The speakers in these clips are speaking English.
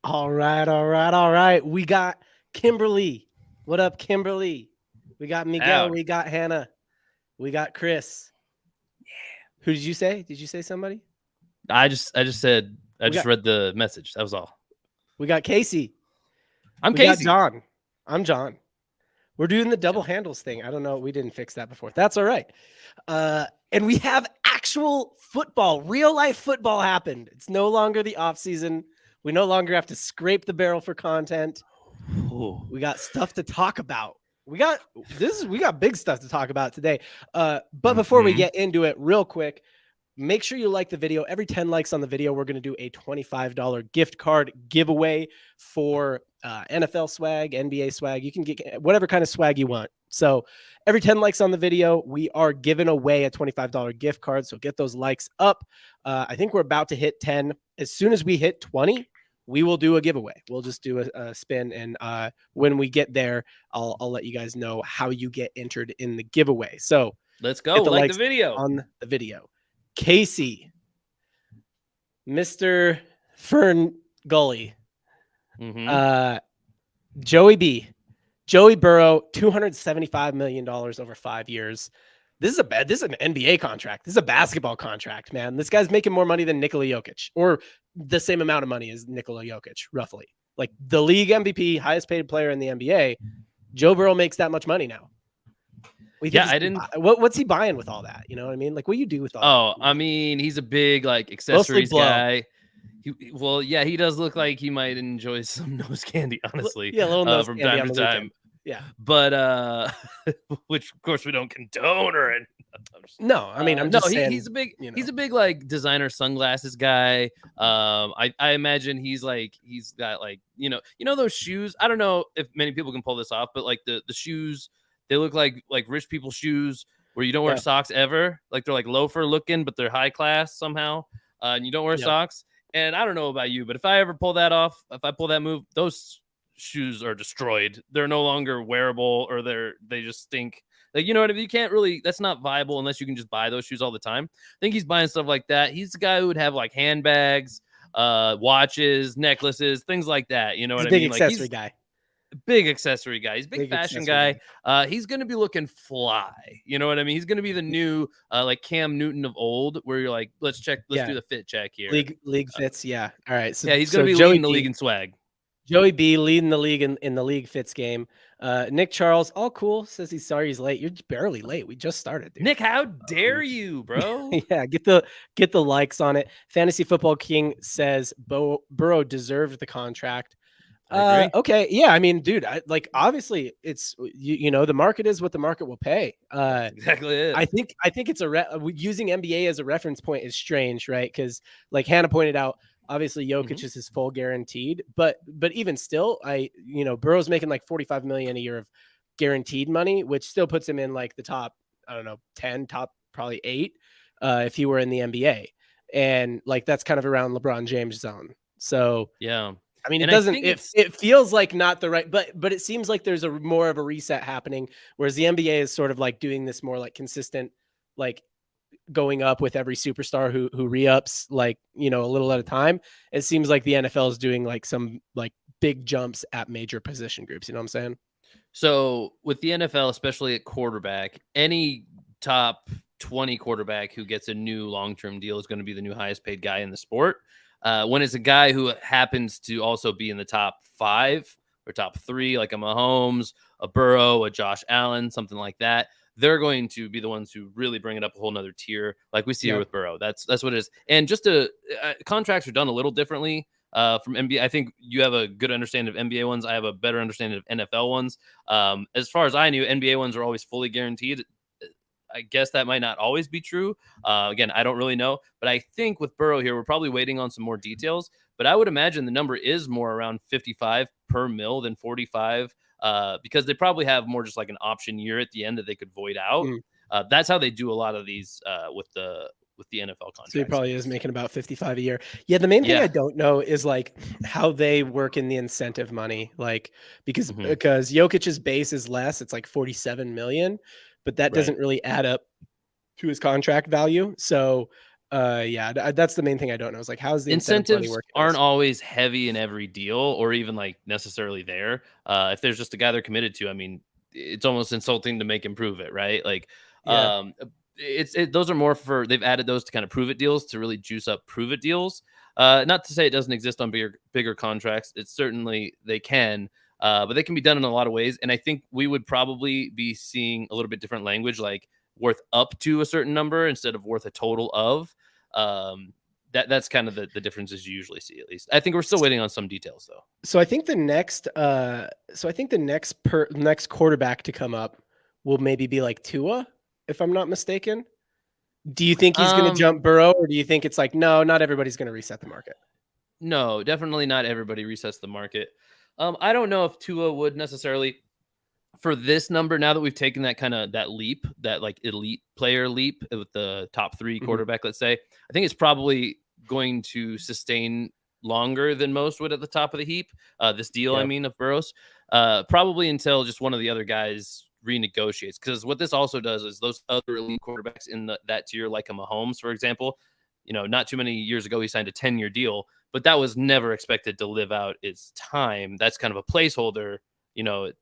All right, all right, all right. We got Kimberly. What up, Kimberly? We got Miguel. Howdy. We got Hannah. We got Chris. Who did you say? Did you say somebody? I We just got read the message. That was all. we got Casey. I'm We got Casey. John. I'm John. We're doing the double John. handles thing. I don't know. We didn't fix that before. That's all right. And we have actual football, real life football happened. It's no longer the off season. We no longer have to scrape the barrel for content. Ooh. We got stuff to talk about. We got big stuff to talk about today. But before we get into it, real quick, make sure you like the video. Every 10 likes on the video, we're going to do a $25 gift card giveaway for NFL swag, NBA swag. You can get whatever kind of swag you want. So every 10 likes on the video, we are giving away a $25 gift card. So get those likes up. I think we're about to hit 10. As soon as we hit 20, we will do a giveaway. We'll just do a spin. And when we get there, I'll let you guys know how you get entered in the giveaway. So Let's go. hit the Like the likes video. on the video. Casey, Mr. Fern Gully, Joey B, Joey Burrow, $275 million over 5 years. This is an NBA contract. This is a basketball contract, man. This guy's making more money than Nikola Jokic, or the same amount of money as Nikola Jokic, roughly. Like the league MVP, highest paid player in the NBA. Joe Burrow makes that much money now. What's he buying with all that? You know what I mean? Like, what do you do with all that? I mean, he's a big like accessories guy. He does look like he might enjoy some nose candy, honestly. Yeah, a little nose from candy time to time. Weekend. Yeah, but which of course we don't condone or anything. No, I mean, I'm just saying, he's a big like designer sunglasses guy. I imagine he's got like those shoes. I don't know if many people can pull this off, but like the shoes, they look like rich people shoes where you don't wear socks ever. Like they're like loafer looking, but they're high class somehow. And you don't wear socks. And I don't know about you, but if I ever pull that off, if I pull that move, those shoes are destroyed. They're no longer wearable, or they just stink. Like, you know what I mean? You can't really, that's not viable unless you can just buy those shoes all the time. I think he's buying stuff like that. He's the guy who would have like handbags, watches, necklaces, things like that. You know what I mean? Big accessory guy. Big accessory guy. He's a big fashion guy. He's going to be looking fly. You know what I mean? He's going to be the new like Cam Newton of old, where you're like, let's do the fit check here. League fits. Yeah. All right. So, he's going to be leading the league in swag. Joey B leading the league in the league fits game. Nick Charles, all cool, says he's sorry he's late. You're barely late. We just started, dude. Nick, how dare you, bro? Yeah, get the likes on it. Fantasy Football King says Burrow deserved the contract. Okay, yeah, I mean, dude, obviously it's the market is what the market will pay. Exactly it. I think it's using NBA as a reference point is strange, right? Because like Hannah pointed out, obviously Jokic is his full guaranteed, but even still, Burrow's making like $45 million a year of guaranteed money, which still puts him in like the top, I don't know, 10, top probably 8, if he were in the NBA, and like that's kind of around LeBron James' zone. So yeah. I mean, it feels like not the right, but it seems like there's more of a reset happening, whereas the NBA is sort of like doing this more like consistent, like going up with every superstar who re-ups like, a little at a time. It seems like the NFL is doing like some like big jumps at major position groups. You know what I'm saying? So with the NFL, especially at quarterback, any top 20 quarterback who gets a new long-term deal is going to be the new highest paid guy in the sport. When it's a guy who happens to also be in the top 5 or top 3, like a Mahomes, a Burrow, a Josh Allen, something like that, they're going to be the ones who really bring it up a whole nother tier, like we see here with Burrow. That's what it is. And just contracts are done a little differently from NBA. I think you have a good understanding of NBA ones. I have a better understanding of NFL ones. As far as I knew, NBA ones are always fully guaranteed. I guess that might not always be true. Again, I don't really know, but I think with Burrow here, we're probably waiting on some more details, but I would imagine the number is more around 55 per mil than 45, because they probably have more just like an option year at the end that they could void out. That's how they do a lot of these with the NFL contracts. So he probably is making about 55 a year. Yeah. The main thing I don't know is like how they work in the incentive money, like because Jokic's base is less, it's like 47 million, but that doesn't really add up to his contract value. So Yeah, that's the main thing I don't know. Is like, how's the incentive money Incentives working? aren't always heavy in every deal or even like necessarily there. If there's just a guy they're committed to, I mean, it's almost insulting to make him prove it, right? Like, Yeah, those are more for they've added those to kind of prove it deals to really juice up prove it deals. Not to say it doesn't exist on bigger contracts. It's certainly they can, but they can be done in a lot of ways. And I think we would probably be seeing a little bit different language, like worth up to a certain number instead of worth a total of. Um, that's kind of the differences you usually see. At least I think we're still waiting on some details though. so I think the next quarterback to come up will maybe be like Tua, if I'm not mistaken. Do you think he's going to Um, jump Burrow, or do you think it's like, no, not everybody's going to reset the market? no, definitely not everybody resets the market. I don't know if Tua would necessarily for this number. Now that we've taken that kind of that leap, that like elite player leap with the top 3 Mhm. quarterback, let's say, I think it's probably going to sustain longer than most would at the top of the heap. This deal, I Yeah. mean, of Burrows, probably until just one of the other guys renegotiates. Because what this also does is those other elite quarterbacks in that tier, like a Mahomes, for example, not too many years ago, he signed a 10-year deal, but that was never expected to live out its time. That's kind of a placeholder.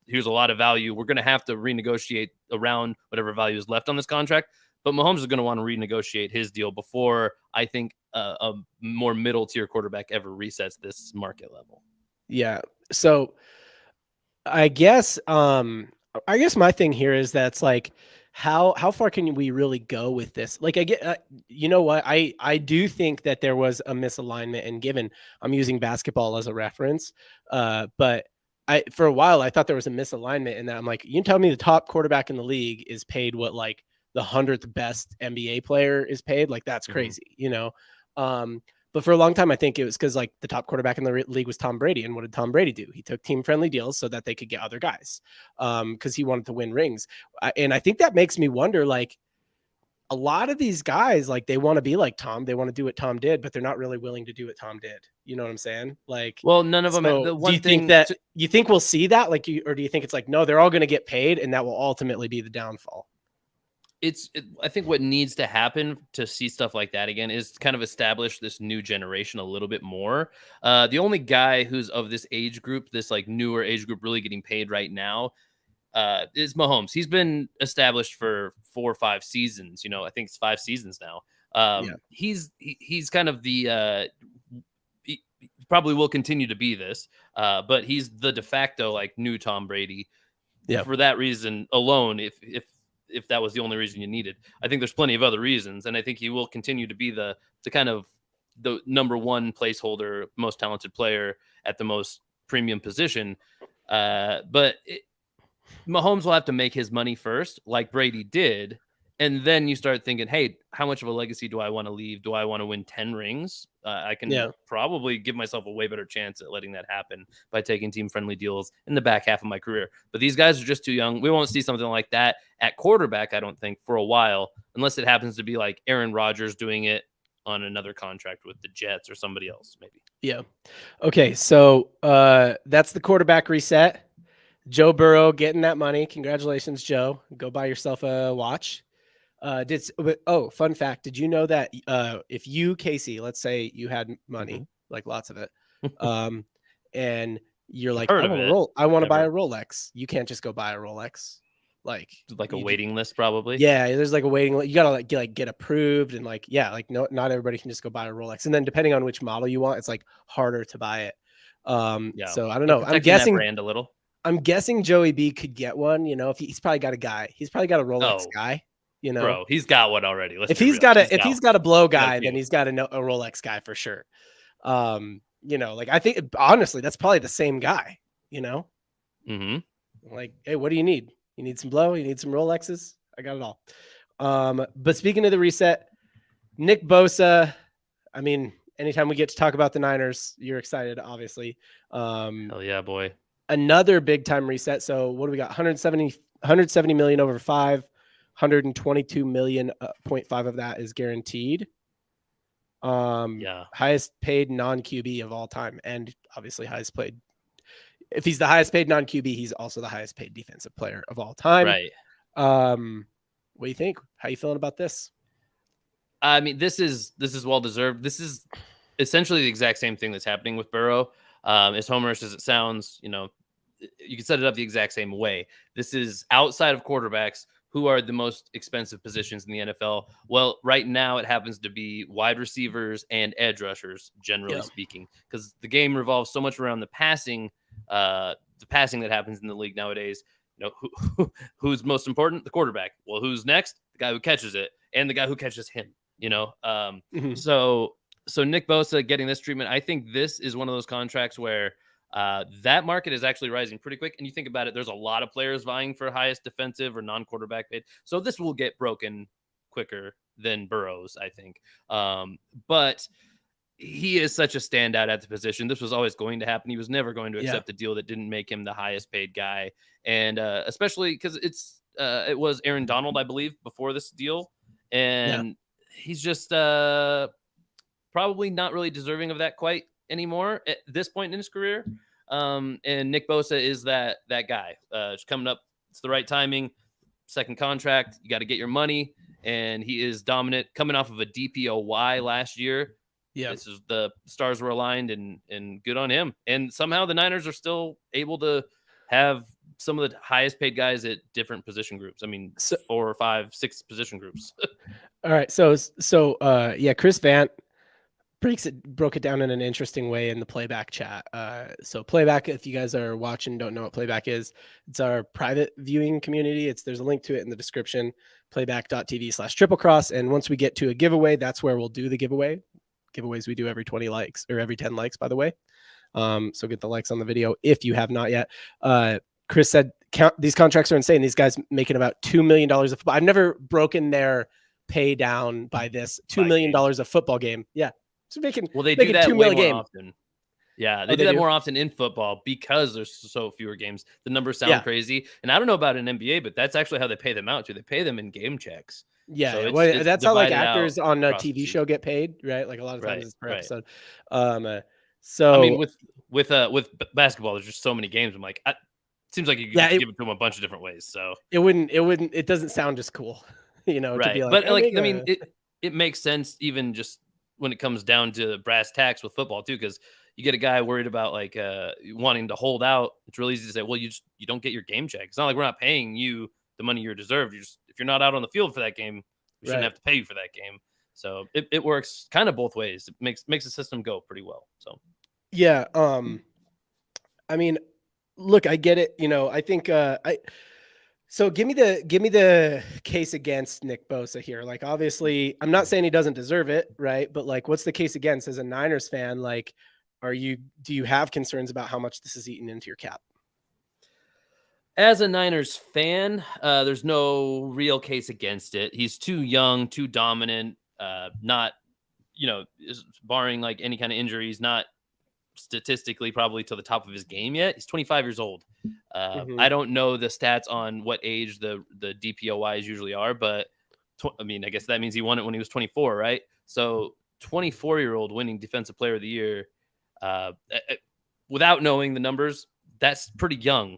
Here's a lot of value. We're going to have to renegotiate around whatever value is left on this contract. But Mahomes is going to want to renegotiate his deal before I think a more middle tier quarterback ever resets this market level. Yeah. So I guess my thing here is that's like, how far can we really go with this? Like, I get, you know what, I do think that there was a misalignment, and given I'm using basketball as a reference, but I for a while I thought there was a misalignment in that. I'm like, you can tell me the top quarterback in the league is paid what like the 100th best NBA player is paid? Like, that's crazy. Um, but for a long time, I think it was because like the top quarterback in the league was Tom Brady. And what did Tom Brady do? He took team friendly deals so that they could get other guys, because he wanted to win rings. And I think that makes me wonder, like, a lot of these guys, like, they want to be like Tom. They want to do what Tom did, but they're not really willing to do what Tom did. You know what I'm saying? Like, Well, none of them. so The do you one think thing, that you think we'll see that, like, or do you think it's like, no, they're all going to get paid, and that will ultimately be the downfall? I think what needs to happen to see stuff like that again is kind of establish this new generation a little bit more. The only guy who's of this age group, this like newer age group, really getting paid right now, is Mahomes. He's been established for 4 or 5 seasons. I think it's 5 seasons now. Yeah. He's kind of the he probably will continue to be this, but he's the de facto like new Tom Brady. Yeah. For that reason alone, if that was the only reason you needed, I think there's plenty of other reasons, and I think he will continue to be the kind of the number one placeholder, most talented player at the most premium position. But Mahomes will have to make his money first, like Brady did. And then you start thinking, hey, how much of a legacy do I want to leave? Do I want to win 10 rings? I can Yeah. probably give myself a way better chance at letting that happen by taking team friendly deals in the back half of my career. But these guys are just too young. We won't see something like that at quarterback, I don't think, for a while, unless it happens to be like Aaron Rodgers doing it on another contract with the Jets or somebody else, maybe. Yeah. Okay. So that's the quarterback reset. Joe Burrow getting that money. Congratulations, Joe. Go buy yourself a watch. Fun fact. Did you know that if you, Casey, let's say you had money, like lots of it, um, and you're I've like, heard of it. I want to buy Never. a Rolex. You can't just go buy a Rolex. Like, Like a waiting list, probably. yeah, there's like a waiting list. You gotta get approved, and like, yeah, like, no, not everybody can just go buy a Rolex. And then depending on which model you want, it's like harder to buy it. Yeah. So I don't They're know. protecting that brand a little. I'm guessing Joey B could get one. If he's probably got a guy. He's probably got a Rolex Oh, guy. bro, he's got one already. Let's If be he's real. got He's a blow got a guy, then few. he's got a Rolex guy for sure. Like, I think honestly, that's probably the same guy. Mm-hmm. Like, hey, what do you need? You need some blow? You need some Rolexes? I got it all. But speaking of the reset, Nick Bosa. I mean, anytime we get to talk about the Niners, you're excited, obviously. Hell yeah, boy. Another big time reset. So what do we got? 170 million over 5, 122 million, 0.5 of that is guaranteed. Yeah. Highest paid non-QB of all time, and obviously highest paid. If he's the highest paid non-QB, he's also the highest paid defensive player of all time. Right. What do you think? How you feeling about this? I mean, this is well deserved. This is essentially the exact same thing that's happening with Burrow. As homerish as it sounds, you can set it up the exact same way. This is outside of quarterbacks, who are the most expensive positions in the NFL. Well, right now it happens to be wide receivers and edge rushers, generally Yeah. speaking, because the game revolves so much around the passing that happens in the league nowadays. Who's most important? The quarterback. Well, who's next? The guy who catches it, and the guy who catches him. Mhm. So Nick Bosa getting this treatment, I think this is one of those contracts where that market is actually rising pretty quick. And you think about it, there's a lot of players vying for highest defensive or non-quarterback paid. So this will get broken quicker than Burrows, I think. But he is such a standout at the position. This was always going to happen. He was never going to Yeah. accept a deal that didn't make him the highest paid guy. And especially because it was Aaron Donald, I believe, before this deal. And he's just probably not really deserving of that quite anymore at this point in his career. And Nick Bosa is that guy. It's coming up. It's the right timing. Second contract. You got to get your money. And he is dominant, coming off of a DPOY last year. Yeah. This is the stars were aligned, and good on him. And somehow the Niners are still able to have some of the highest paid guys at different position groups. I mean, 4, 5, 6 position groups. All right. So Chris Vant broke it down in an interesting way in the Playback chat. So Playback, if you guys are watching, don't know what Playback is, it's our private viewing community. There's a link to it in the description, playback.tv/triplecross. And once we get to a giveaway, that's where we'll do the giveaway. Giveaways we do every 20 likes or every 10 likes, by the way. So get the likes on the video if you have not yet. Chris said these contracts are insane. These guys making about $2 million of football. I've never broken their pay down by this. $2 million a football game. Yeah. So they do that way more often. Yeah, they do that do? more often in football because there's so fewer games. The numbers sound crazy. And I don't know about an NBA, but that's actually how they pay them out too. They pay them in game checks. Yeah, so well, that's how like actors on a across the TV show get paid, right? Like a lot of times Right, it's per right. episode. I mean, with basketball, there's just so many games. I'm like, it seems like you could give it to them a bunch of different ways. So it doesn't sound as cool, to be like. But I mean, it makes sense even just when it comes down to brass tacks with football too, because you get a guy worried about like wanting to hold out. It's really easy to say, well, you don't get your game check. It's not like we're not paying you the money you're deserved. If you're not out on the field for that game, we shouldn't have to pay you for that game. So it works kind of both ways. It makes the system go pretty well. So yeah, I mean, look, I get it. I think So give me the case against Nick Bosa here. Like, obviously, I'm not saying he doesn't deserve it, right? But like, what's the case against as a Niners fan? Like, do you have concerns about how much this is eaten into your cap? As a Niners fan, there's no real case against it. He's too young, too dominant, not, barring like any kind of injuries, not statistically probably to the top of his game yet. He's 25 years old. I don't know the stats on what age the DPOYs usually are, but I guess that means he won it when he was 24, right? So 24-year-old winning Defensive Player of the Year, without knowing the numbers, that's pretty young.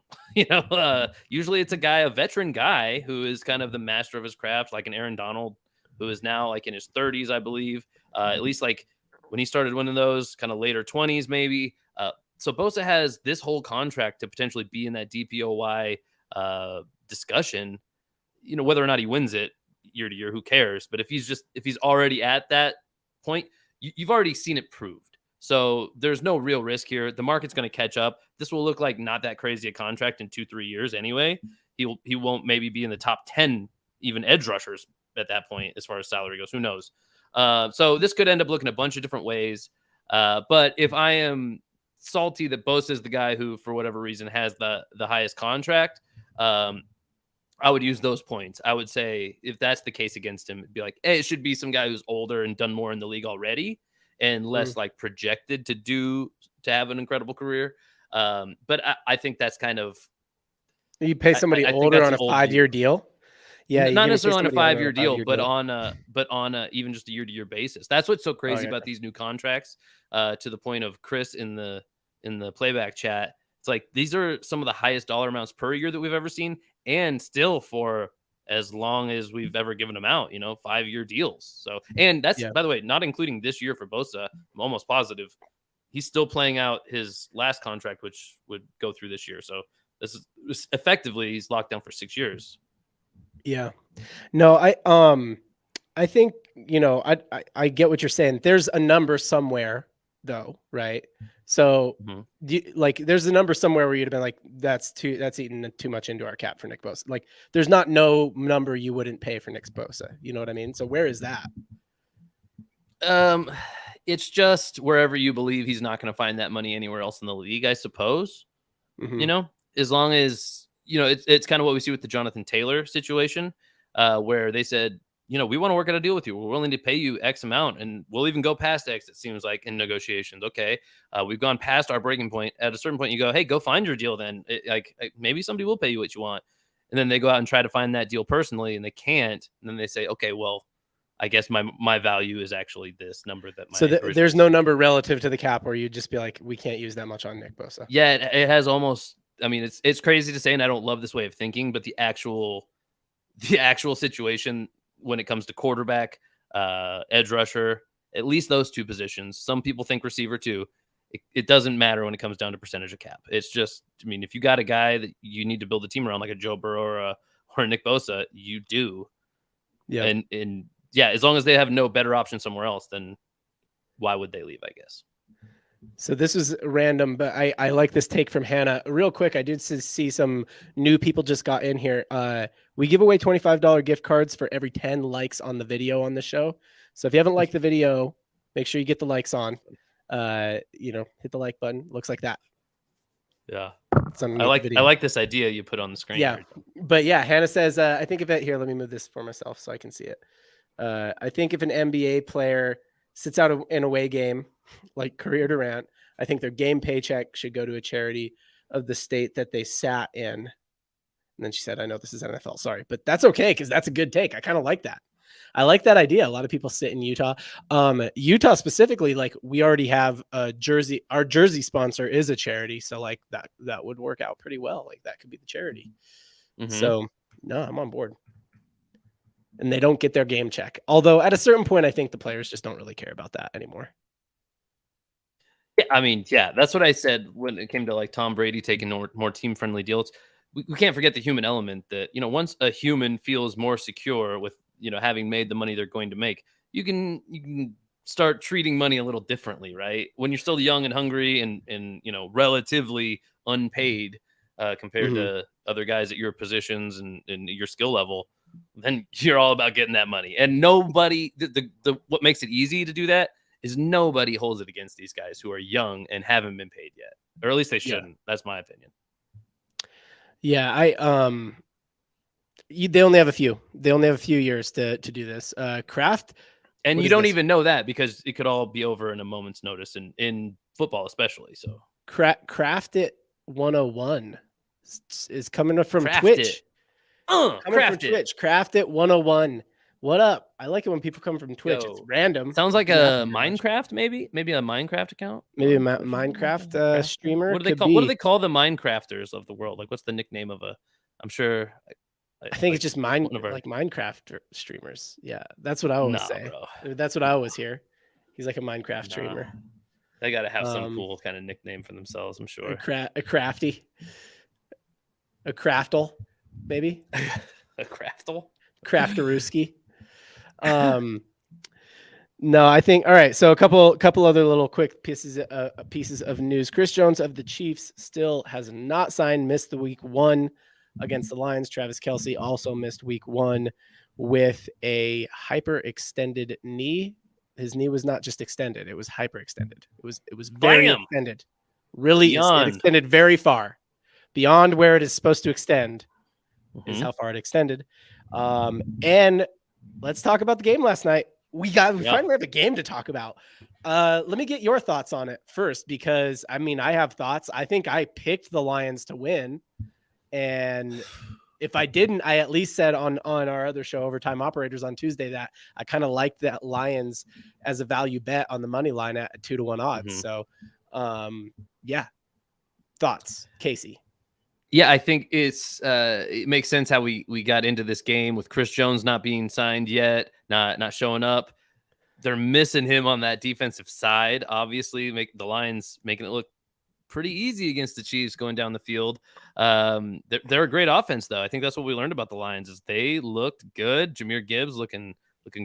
Usually it's a veteran guy who is kind of the master of his craft, like an Aaron Donald, who is now like in his 30s, I believe. At least like when he started winning those, kind of later 20s, maybe. So Bosa has this whole contract to potentially be in that DPOY discussion. Whether or not he wins it year to year, who cares? But if he's already at that point, you've already seen it proved. So there's no real risk here. The market's going to catch up. This will look like not that crazy a contract in 2-3 years anyway. He won't maybe be in the top 10 even edge rushers at that point as far as salary goes. Who knows? So this could end up looking a bunch of different ways. But if I am salty that Bosa is the guy who, for whatever reason, has the highest contract, I would use those points. I would say if that's the case against him, it'd be like, hey, it should be some guy who's older and done more in the league already and less like projected to have an incredible career. But I think that's kind of, you pay somebody older on a 5-year deal. Yeah, not necessarily on a 5-year deal, but on a even just a year-to-year basis. That's what's so crazy about these new contracts. To the point of Chris in the Playback chat, it's like these are some of the highest dollar amounts per year that we've ever seen, and still for as long as we've ever given him out, 5-year deals. So, and that's, Yeah. by the way, not including this year for Bosa. I'm almost positive he's still playing out his last contract, which would go through this year. So this is effectively he's locked down for 6 years. Yeah. No, I think, I get what you're saying. There's a number somewhere though, right? So there's a number somewhere where you'd have been like, that's eating too much into our cap for Nick Bosa. Like there's not no number you wouldn't pay for Nick Bosa. You know what I mean? So where is that? It's just wherever you believe he's not going to find that money anywhere else in the league, I suppose. As long as, it's kind of what we see with the Jonathan Taylor situation, where they said, we want to work out a deal with you. We're willing to pay you X amount, and we'll even go past X, it seems like, in negotiations. Okay. We've gone past our breaking point. At a certain point, you go, hey, go find your deal then. Maybe somebody will pay you what you want. And then they go out and try to find that deal personally, and they can't. And then they say, okay, well, I guess my value is actually this number that my. So there's no number relative to the cap where you'd just be like, we can't use that much on Nick Bosa. Yeah, it has almost. I mean, it's crazy to say, and I don't love this way of thinking, but the actual situation when it comes to quarterback, edge rusher, at least those two positions. Some people think receiver too. It doesn't matter when it comes down to percentage of cap. It's just, I mean, if you got a guy that you need to build a team around, like a Joe Burrow or a Nick Bosa, you do. Yeah. And yeah, as long as they have no better option somewhere else, then why would they leave, I guess? So this was random, but I like this take from Hannah. Real quick, I did see some new people just got in here. We give away $25 gift cards for every 10 likes on the video on the show. So if you haven't liked the video, make sure you get the likes on. Hit the like button. Looks like that. Yeah. I like this idea you put on the screen. Yeah. But yeah, Hannah says, I think if it here, let me move this for myself so I can see it. I think if an NBA player sits out an away game like Career Durant, I think their game paycheck should go to a charity of the state that they sat in. And then she said, I know this is NFL, sorry, but that's okay because that's a good take. I kind of like that. I like that idea. A lot of people sit in Utah. Utah specifically, like we already have a jersey. Our jersey sponsor is a charity, so like that would work out pretty well. Like that could be the charity. So no, I'm on board. And they don't get their game check. Although at a certain point, I think the players just don't really care about that anymore. Yeah, I mean, yeah, that's what I said when it came to like Tom Brady taking more team-friendly deals. We can't forget the human element that, once a human feels more secure with, having made the money they're going to make, you can start treating money a little differently, right? When you're still young and hungry and relatively unpaid compared to other guys at your positions and your skill level, then you're all about getting that money. And nobody, what makes it easy to do that is nobody holds it against these guys who are young and haven't been paid yet, or at least they shouldn't. Yeah. That's my opinion. Yeah, they only have a few. They only have a few years to do this. Kraft, and you don't even know that because it could all be over in a moment's notice in football, especially. So Kraft it 101 is coming from Twitch. Twitch. Craft it 101. What up? I like it when people come from Twitch. It's random. Sounds like a Minecraft, maybe a Minecraft account. Maybe a Minecraft streamer. What do they call the Minecrafters of the world? Like, what's the nickname of a? I'm sure. I think it's just Minecraft streamers. Yeah, that's what I always say. Bro. That's what I always hear. He's like a Minecraft streamer. They got to have some cool kind of nickname for themselves. I'm sure. A crafty. A craftle, maybe. A craftle. Crafterooski. No, I think all right. So a couple other little quick pieces of news. Chris Jones of the Chiefs still has not signed. Missed the week 1 against the Lions. Travis Kelce also missed week 1 with a hyperextended knee. His knee was not just extended; it was hyperextended. It was very extended. Really, it extended very far beyond where it is supposed to extend. Is how far it extended. And let's talk about the game last night. We finally have a game to talk about. Let me get your thoughts on it first, because I mean, I have thoughts. I think I picked the Lions to win. And if I didn't, I at least said on our other show, Overtime Operators, on Tuesday, that I kind of liked that Lions as a value bet on the money line at 2-1 odds. So, yeah. Thoughts, Casey? Yeah, I think it makes sense how we got into this game with Chris Jones not being signed yet, not showing up. They're missing him on that defensive side. Obviously, make the Lions making it look pretty easy against the Chiefs going down the field. They're a great offense, though. I think that's what we learned about the Lions is they looked good. Jameer Gibbs looking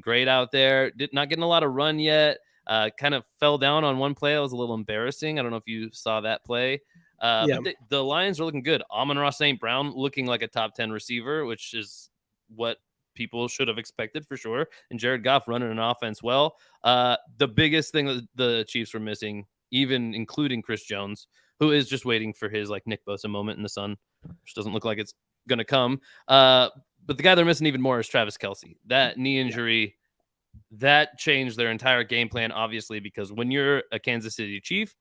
great out there. Not getting a lot of run yet. Kind of fell down on one play. It was a little embarrassing. I don't know if you saw that play. Yeah. But the Lions are looking good. Amon-Ra St. Brown looking like a top 10 receiver, which is what people should have expected for sure. And Jared Goff running an offense well. The biggest thing that the Chiefs were missing, even including Chris Jones, who is just waiting for his like Nick Bosa moment in the sun, which doesn't look like it's going to come. But the guy they're missing even more is Travis Kelce. That knee injury, that changed their entire game plan, obviously, because when you're a Kansas City Chief,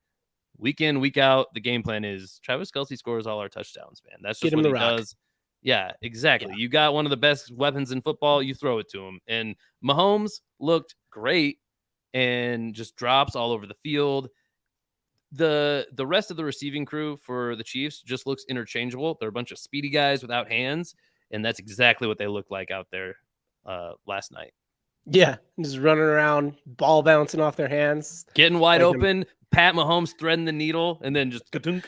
week in, week out, the game plan is Travis Kelce scores all our touchdowns, man. That's just what he does. Yeah, exactly. Yeah. You got one of the best weapons in football, you throw it to him. And Mahomes looked great and just drops all over the field. The rest of the receiving crew for the Chiefs just looks interchangeable. They're a bunch of speedy guys without hands, and that's exactly what they look like out there last night. Yeah, just running around, ball bouncing off their hands. Getting wide open, Pat Mahomes threading the needle, and then just hit him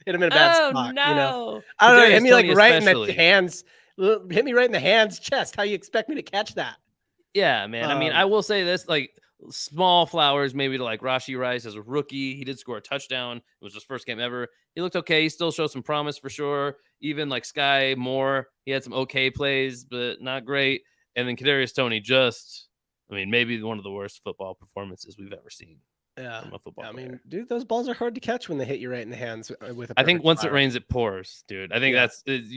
in a bad spot. No. You know, I don't know, hit me like right in the hands. Hit me right in the hands, chest. How you expect me to catch that? Yeah, man. I mean, I will say this, like, small flowers maybe to like Rashee Rice as a rookie. He did score a touchdown. It was his first game ever. He looked okay. He still showed some promise for sure. Even like Sky Moore, he had some okay plays, but not great. And then Kadarius Toney maybe one of the worst football performances we've ever seen. Yeah, from a football player. I mean, dude, those balls are hard to catch when they hit you right in the hands with a I think once it rains, it pours, dude. I think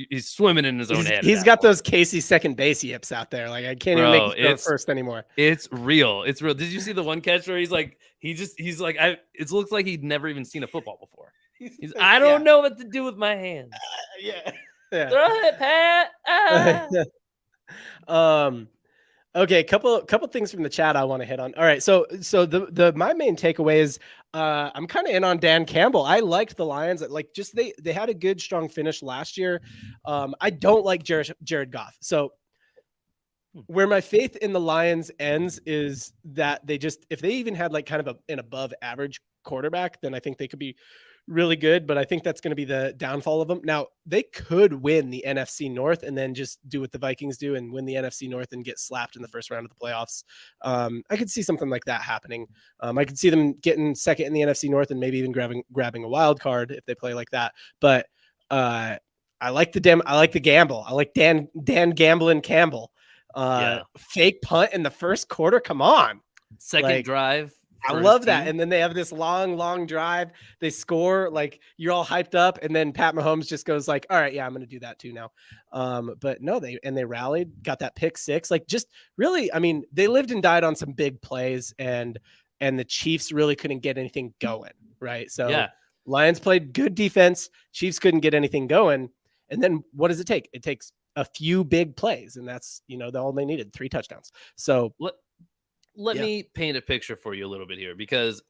he's swimming in his own head. He's got those Casey second base yips out there. Like I can't even make it first anymore. It's real. It's real. Did you see the one catch where he's like, it looks like he'd never even seen a football before. I don't know what to do with my hands. Yeah. Throw it, Pat. Okay, couple things from the chat I want to hit on. All right, so my main takeaway is I'm kind of in on Dan Campbell. I liked the Lions. Like just they had a good strong finish last year. I don't like Jared Goff. So where my faith in the Lions ends is that if they even had like kind of an above average quarterback, then I think they could be really good, but I think that's going to be the downfall of them. Now, they could win the NFC North and then just do what the Vikings do and win the NFC North and get slapped in the first round of the playoffs. I could see something like that happening. I could see them getting second in the NFC North and maybe even grabbing a wild card if they play like that. But I like the gamble. I like Dan Gamblin' Campbell. Fake punt in the first quarter. Come on. Second drive. I love that. And then they have this long drive. They score, like you're all hyped up. And then Pat Mahomes just goes like, all right, yeah, I'm going to do that too now. But no, they rallied, got that pick six. Like just really, I mean, they lived and died on some big plays and the Chiefs really couldn't get anything going. Right. So Lions played good defense. Chiefs couldn't get anything going. And then what does it take? It takes a few big plays. And that's, all they needed, 3 touchdowns. So Let me paint a picture for you a little bit here because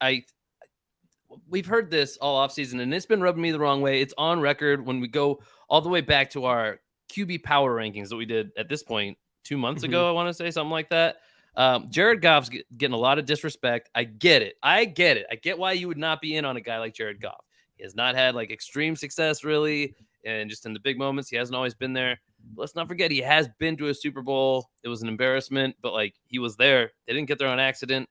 we've heard this all offseason and it's been rubbing me the wrong way. It's on record when we go all the way back to our QB power rankings that we did at this point 2 months ago, I want to say something like that. Jared Goff's getting a lot of disrespect. I get it. I get why you would not be in on a guy like Jared Goff. He has not had like extreme success really. And just in the big moments, he hasn't always been there. But let's not forget, he has been to a Super Bowl. It was an embarrassment, but like he was there. They didn't get there on accident.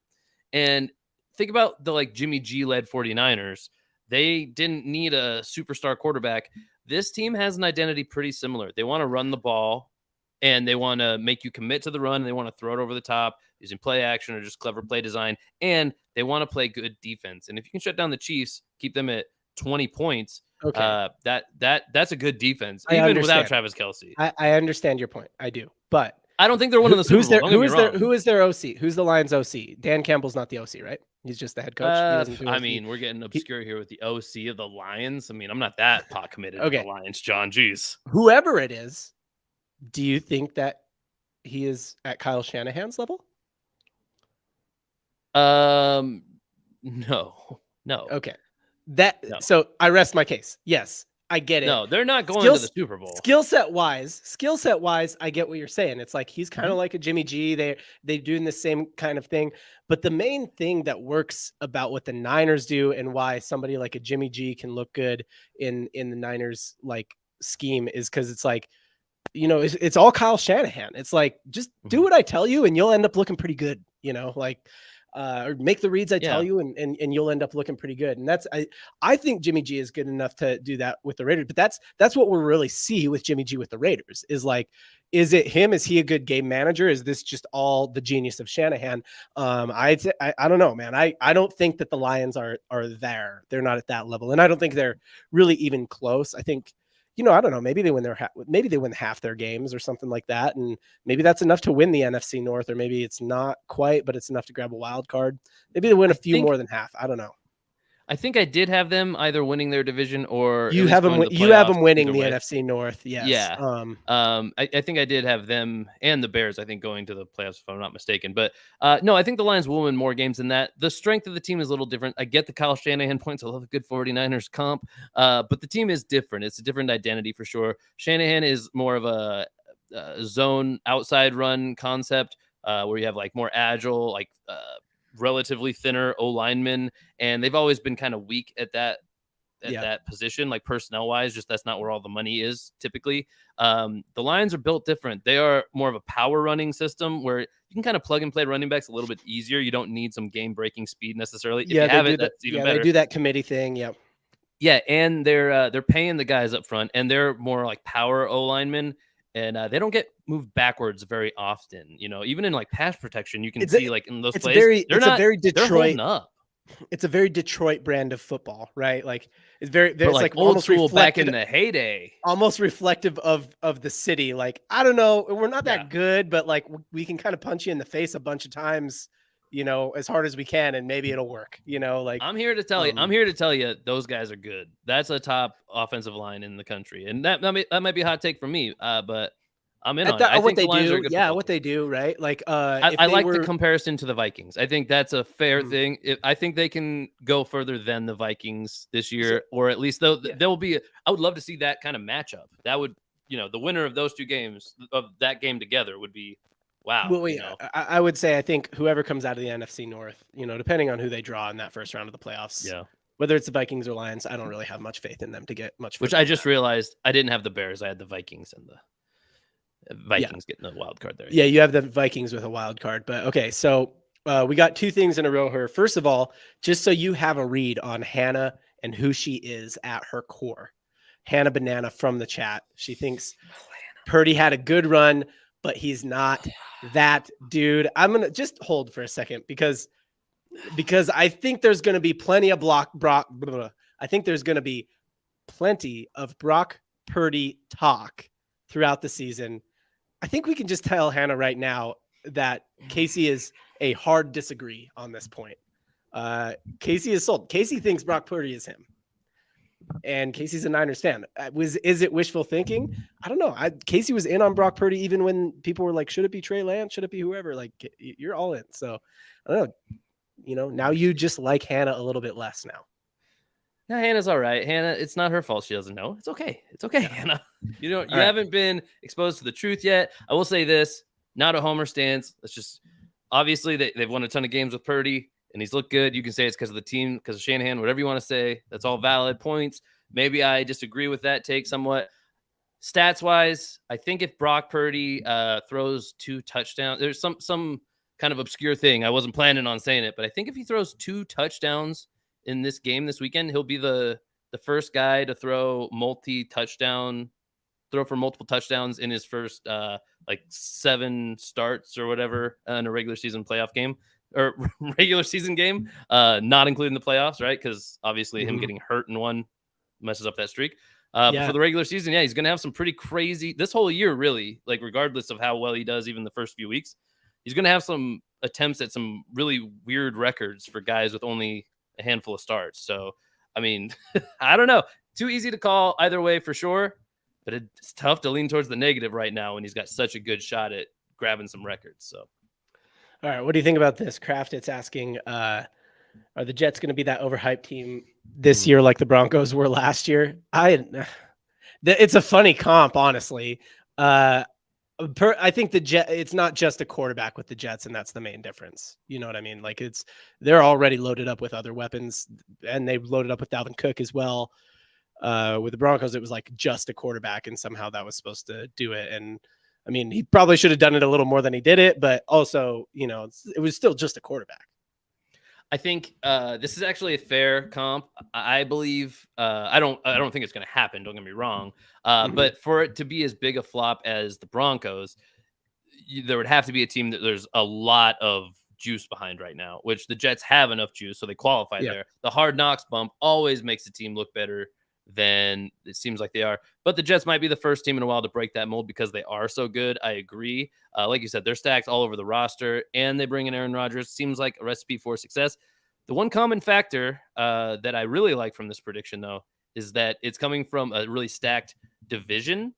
And think about the like Jimmy G led 49ers. They didn't need a superstar quarterback. This team has an identity pretty similar. They want to run the ball and they want to make you commit to the run. And they want to throw it over the top using play action or just clever play design. And they want to play good defense. And if you can shut down the Chiefs, keep them at 20 points. Okay. That's a good defense, even without Travis Kelce. I understand your point. I do, but I don't think they're one of the Super Bowl. Who is their OC? Who's the Lions OC? Dan Campbell's not the OC, right? He's just the head coach. I mean, we're getting obscure here with the OC of the Lions. I mean, I'm not that pot committed to the Lions, John. Jeez. Whoever it is, do you think that he is at Kyle Shanahan's level? No. Okay. No, So I rest my case. Yes, I get it. no, they're not going to the Super Bowl. Skill set wise, I get what you're saying. It's like he's kind of like a Jimmy G. They doing the same kind of thing. But the main thing that works about what the Niners do and why somebody like a Jimmy G can look good in the Niners like scheme is because it's like, it's all Kyle Shanahan. It's like, just do what I tell you and you'll end up looking pretty good, like, or make the reads I tell you and you'll end up looking pretty good. And I think Jimmy G is good enough to do that with the Raiders, but that's what we'll really see with Jimmy G with the Raiders is like, is it him? Is he a good game manager? Is this just all the genius of Shanahan? I don't know, man. I don't think that the Lions are there. They're not at that level. And I don't think they're really even close. I think, I don't know. Maybe they win half their games or something like that, and maybe that's enough to win the NFC North, or maybe it's not quite, but it's enough to grab a wild card. Maybe they win a few more than half. I don't know. I think I did have them either winning their division or you have them winning the NFC North. Yes. Yeah. I think I did have them and the Bears, I think, going to the playoffs, if I'm not mistaken. But no, I think the Lions will win more games than that. The strength of the team is a little different. I get the Kyle Shanahan points. I love a good 49ers comp. But the team is different. It's a different identity for sure. Shanahan is more of a zone outside run concept where you have like more agile, like relatively thinner O linemen, and they've always been kind of weak at that position, like personnel wise. Just that's not where all the money is typically. The Lions are built different. They are more of a power running system where you can kind of plug and play running backs a little bit easier. You don't need some game breaking speed necessarily. If you have it, that's even better. They do that committee thing. Yep. Yeah, and they're paying the guys up front, and they're more like power O linemen. And they don't get moved backwards very often. Even in like pass protection, you can see like in those plays. They're holding up. It's a very Detroit brand of football, right? Like it's very, it's like old school back in the heyday, almost reflective of the city. Like, I don't know, we're not that good, but like we can kind of punch you in the face a bunch of times, as hard as we can, and maybe it'll work. Like I'm here to tell you, those guys are good. That's a top offensive line in the country, and that might be a hot take for me, but I'm in on it. I think the Lions are a good football what they do, right? Like, I like the comparison to the Vikings. I think that's a fair thing. I think they can go further than the Vikings this year, or at least there will be. I would love to see that kind of matchup. That would, the winner of those two games of that game together would be. Wow. Well, I would say I think whoever comes out of the NFC North, depending on who they draw in that first round of the playoffs, whether it's the Vikings or Lions, I don't really have much faith in them to get much. Which I just realized I didn't have the Bears. I had the Vikings and the Vikings getting the wild card there. Yeah, you have the Vikings with a wild card. But okay, so we got two things in a row here. First of all, just so you have a read on Hannah and who she is at her core. Hannah Banana from the chat. She thinks Purdy had a good run, but he's not that dude. I'm going to just hold for a second because I think there's going to be plenty of I think there's going to be plenty of Brock Purdy talk throughout the season. I think we can just tell Hannah right now that Casey is a hard disagree on this point. Casey is sold. Casey thinks Brock Purdy is him. And Casey's a Niners fan. Is it wishful thinking? I don't know. Casey was in on Brock Purdy even when people were like, should it be Trey Lance? Should it be whoever? Like, you're all in. So I don't know. Now you just like Hannah a little bit less now. No, Hannah's all right. Hannah, it's not her fault. She doesn't know. It's okay. It's okay, Hannah. You haven't been exposed to the truth yet. I will say this, not a homer stance. Let's just, obviously they've won a ton of games with Purdy and he's looked good. You can say it's because of the team, because of Shanahan, whatever you want to say. That's all valid points. Maybe I disagree with that take somewhat. Stats wise, I think if Brock Purdy throws 2 touchdowns, there's some kind of obscure thing. I wasn't planning on saying it, but I think if he throws 2 touchdowns in this game this weekend, he'll be the first guy to throw for multiple touchdowns in his first 7 starts or whatever in a regular season playoff game or regular season game, not including the playoffs, right? Because obviously him getting hurt in one messes up that streak. But for the regular season, he's going to have some pretty crazy this whole year, really, like regardless of how well he does, even the first few weeks, he's going to have some attempts at some really weird records for guys with only a handful of starts. So, I mean, I don't know. Too easy to call either way for sure, but it's tough to lean towards the negative right now when he's got such a good shot at grabbing some records. So, all right, what do you think about this? Kraft, it's asking, are the Jets going to be that overhyped team this year like the Broncos were last year. It's a funny comp, honestly. I think it's not just a quarterback with the Jets, and that's the main difference. You know what I mean? Like they're already loaded up with other weapons, and they loaded up with Dalvin Cook as well. With the Broncos, it was like just a quarterback, and somehow that was supposed to do it. And I mean, he probably should have done it a little more than he did it, but also, it was still just a quarterback. I think this is actually a fair comp. I believe I don't think it's going to happen. Don't get me wrong. But for it to be as big a flop as the Broncos, there would have to be a team that there's a lot of juice behind right now, which the Jets have enough juice, so they qualify there. The Hard Knocks bump always makes the team look better than it seems like they are. But the Jets might be the first team in a while to break that mold because they are so good. I agree. Like you said, they're stacked all over the roster, and they bring in Aaron Rodgers. Seems like a recipe for success. The one common factor that I really like from this prediction, though, is that it's coming from a really stacked division.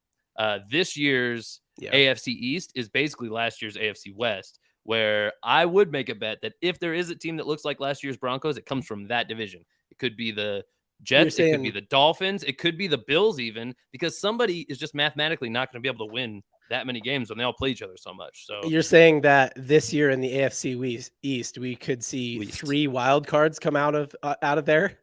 This year's AFC East is basically last year's AFC West, where I would make a bet that if there is a team that looks like last year's Broncos, it comes from that division. It could be the Jets, it could be the Dolphins, it could be the Bills even, because somebody is just mathematically not going to be able to win that many games when they all play each other so much. So you're saying that this year in the AFC East, we could see 3 wild cards come out of there?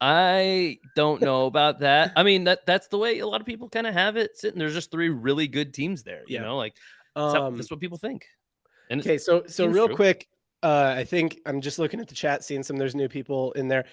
I don't know about that. I mean, that's the way a lot of people kind of have it sitting. There's just 3 really good teams there, you know, like that's what people think. And okay, so real quick, I think I'm just looking at the chat, seeing there's new people in there.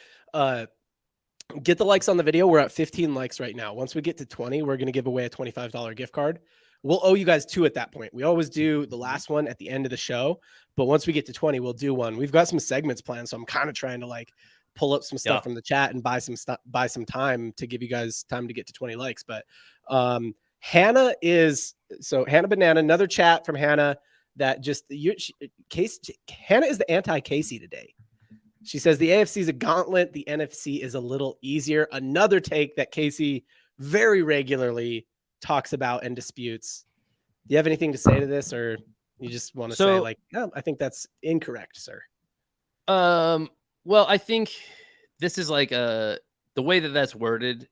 Get the likes on the video. We're at 15 likes right now. Once we get to 20, we're going to give away a $25 gift card. We'll owe you guys 2 at that point. We always do the last one at the end of the show, but once we get to 20, we'll do one. We've got some segments planned, so I'm kind of trying to like pull up some stuff from the chat and buy some time to give you guys time to get to 20 likes. But Hannah Banana, another chat from Hannah that Hannah is the anti-Casey today. She says the AFC is a gauntlet. The NFC is a little easier. Another take that Casey very regularly talks about and disputes. Do you have anything to say to this, or you just want to say like, oh, I think that's incorrect, sir? Well, I think this is like the way that's worded.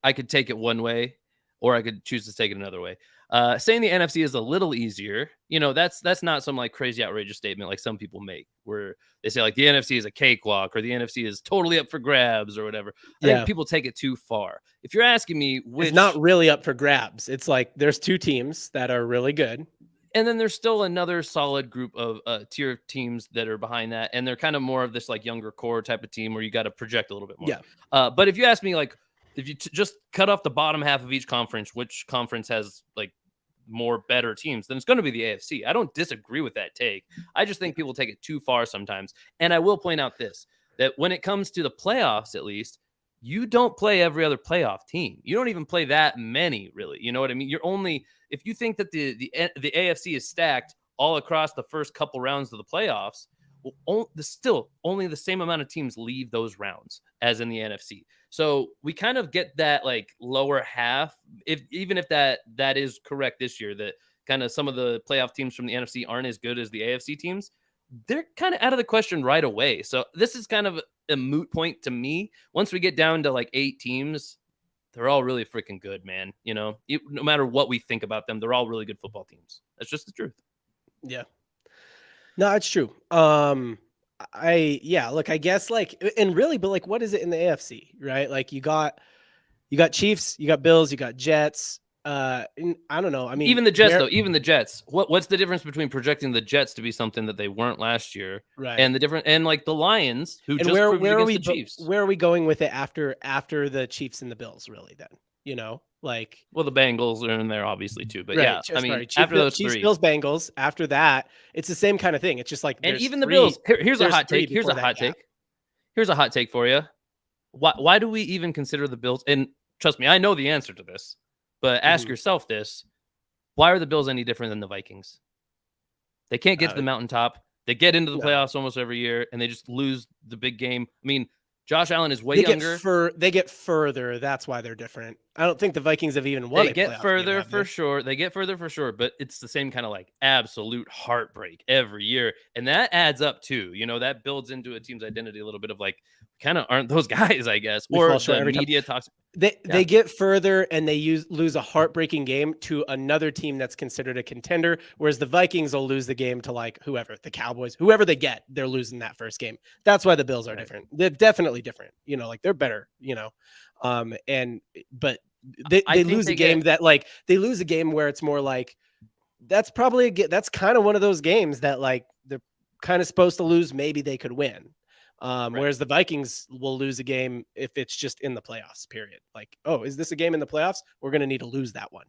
I could take it one way, or I could choose to take it another way. Saying the NFC is a little easier, that's not some like crazy outrageous statement like some people make, where they say like the NFC is a cakewalk or the NFC is totally up for grabs or whatever. I think people take it too far. If you're asking me, it's not really up for grabs. It's like there's 2 teams that are really good, and then there's still another solid group of tier of teams that are behind that, and they're kind of more of this like younger core type of team where you got to project a little bit more. But if you ask me, like, if you just cut off the bottom half of each conference, which conference has like more better teams, then it's going to be the AFC. I don't disagree with that take. I just think people take it too far sometimes. And I will point out this, that when it comes to the playoffs, at least, you don't play every other playoff team. You don't even play that many, really. You know what I mean? You're only, if you think that the AFC is stacked all across the first couple rounds of the playoffs, well, still only the same amount of teams leave those rounds as in the NFC. So we kind of get that like lower half, even if that is correct this year, that kind of some of the playoff teams from the NFC aren't as good as the AFC teams. They're kind of out of the question right away. So this is kind of a moot point to me. Once we get down to like 8 teams, they're all really freaking good, man. No matter what we think about them, they're all really good football teams. That's just the truth. Yeah. No, it's true. Look, I guess like, and really, but like, what is it in the AFC, right? Like you got Chiefs, you got Bills, you got Jets. I don't know. I mean, even the Jets, what's the difference between projecting the Jets to be something that they weren't last year, right? And like the Lions, who just proved against the Chiefs. Where are we going with it after the Chiefs and the Bills? Really, then like, well, the Bengals are in there obviously too, but right, I mean, after those Chiefs, 3, Bills, Bengals, after that, it's the same kind of thing. It's just like, and even the Bills. Here's a hot take. Here's a hot take for you. Why do we even consider the Bills? And trust me, I know the answer to this, but ask yourself this: why are the Bills any different than the Vikings? They can't get to the mountaintop. They get into the playoffs almost every year, and they just lose the big game. I mean, Josh Allen is way younger. They get further. That's why they're different. I don't think the Vikings have even won They a get playoff game, further have they? for sure. They get further for sure, but it's the same kind of like absolute heartbreak every year. And that adds up too. You know, that builds into a team's identity a little bit of like, kind of aren't those guys, I guess. We Or fall short the every time. media talks. They Yeah, get further and they lose a heartbreaking game to another team that's considered a contender, whereas the Vikings will lose the game to like whoever, the Cowboys, whoever they get, they're losing that first game. That's why the Bills are right. different. They're definitely different. You know, like they're better, you know. And but they, I they think lose a they get game that like they lose a game where it's more like that's probably that's kind of one of those games that like they're kind of supposed to lose. Maybe they could win. right. Whereas the Vikings will lose a game if it's just in the playoffs, period. Like, oh, is this a game in the playoffs? We're going to need to lose that one.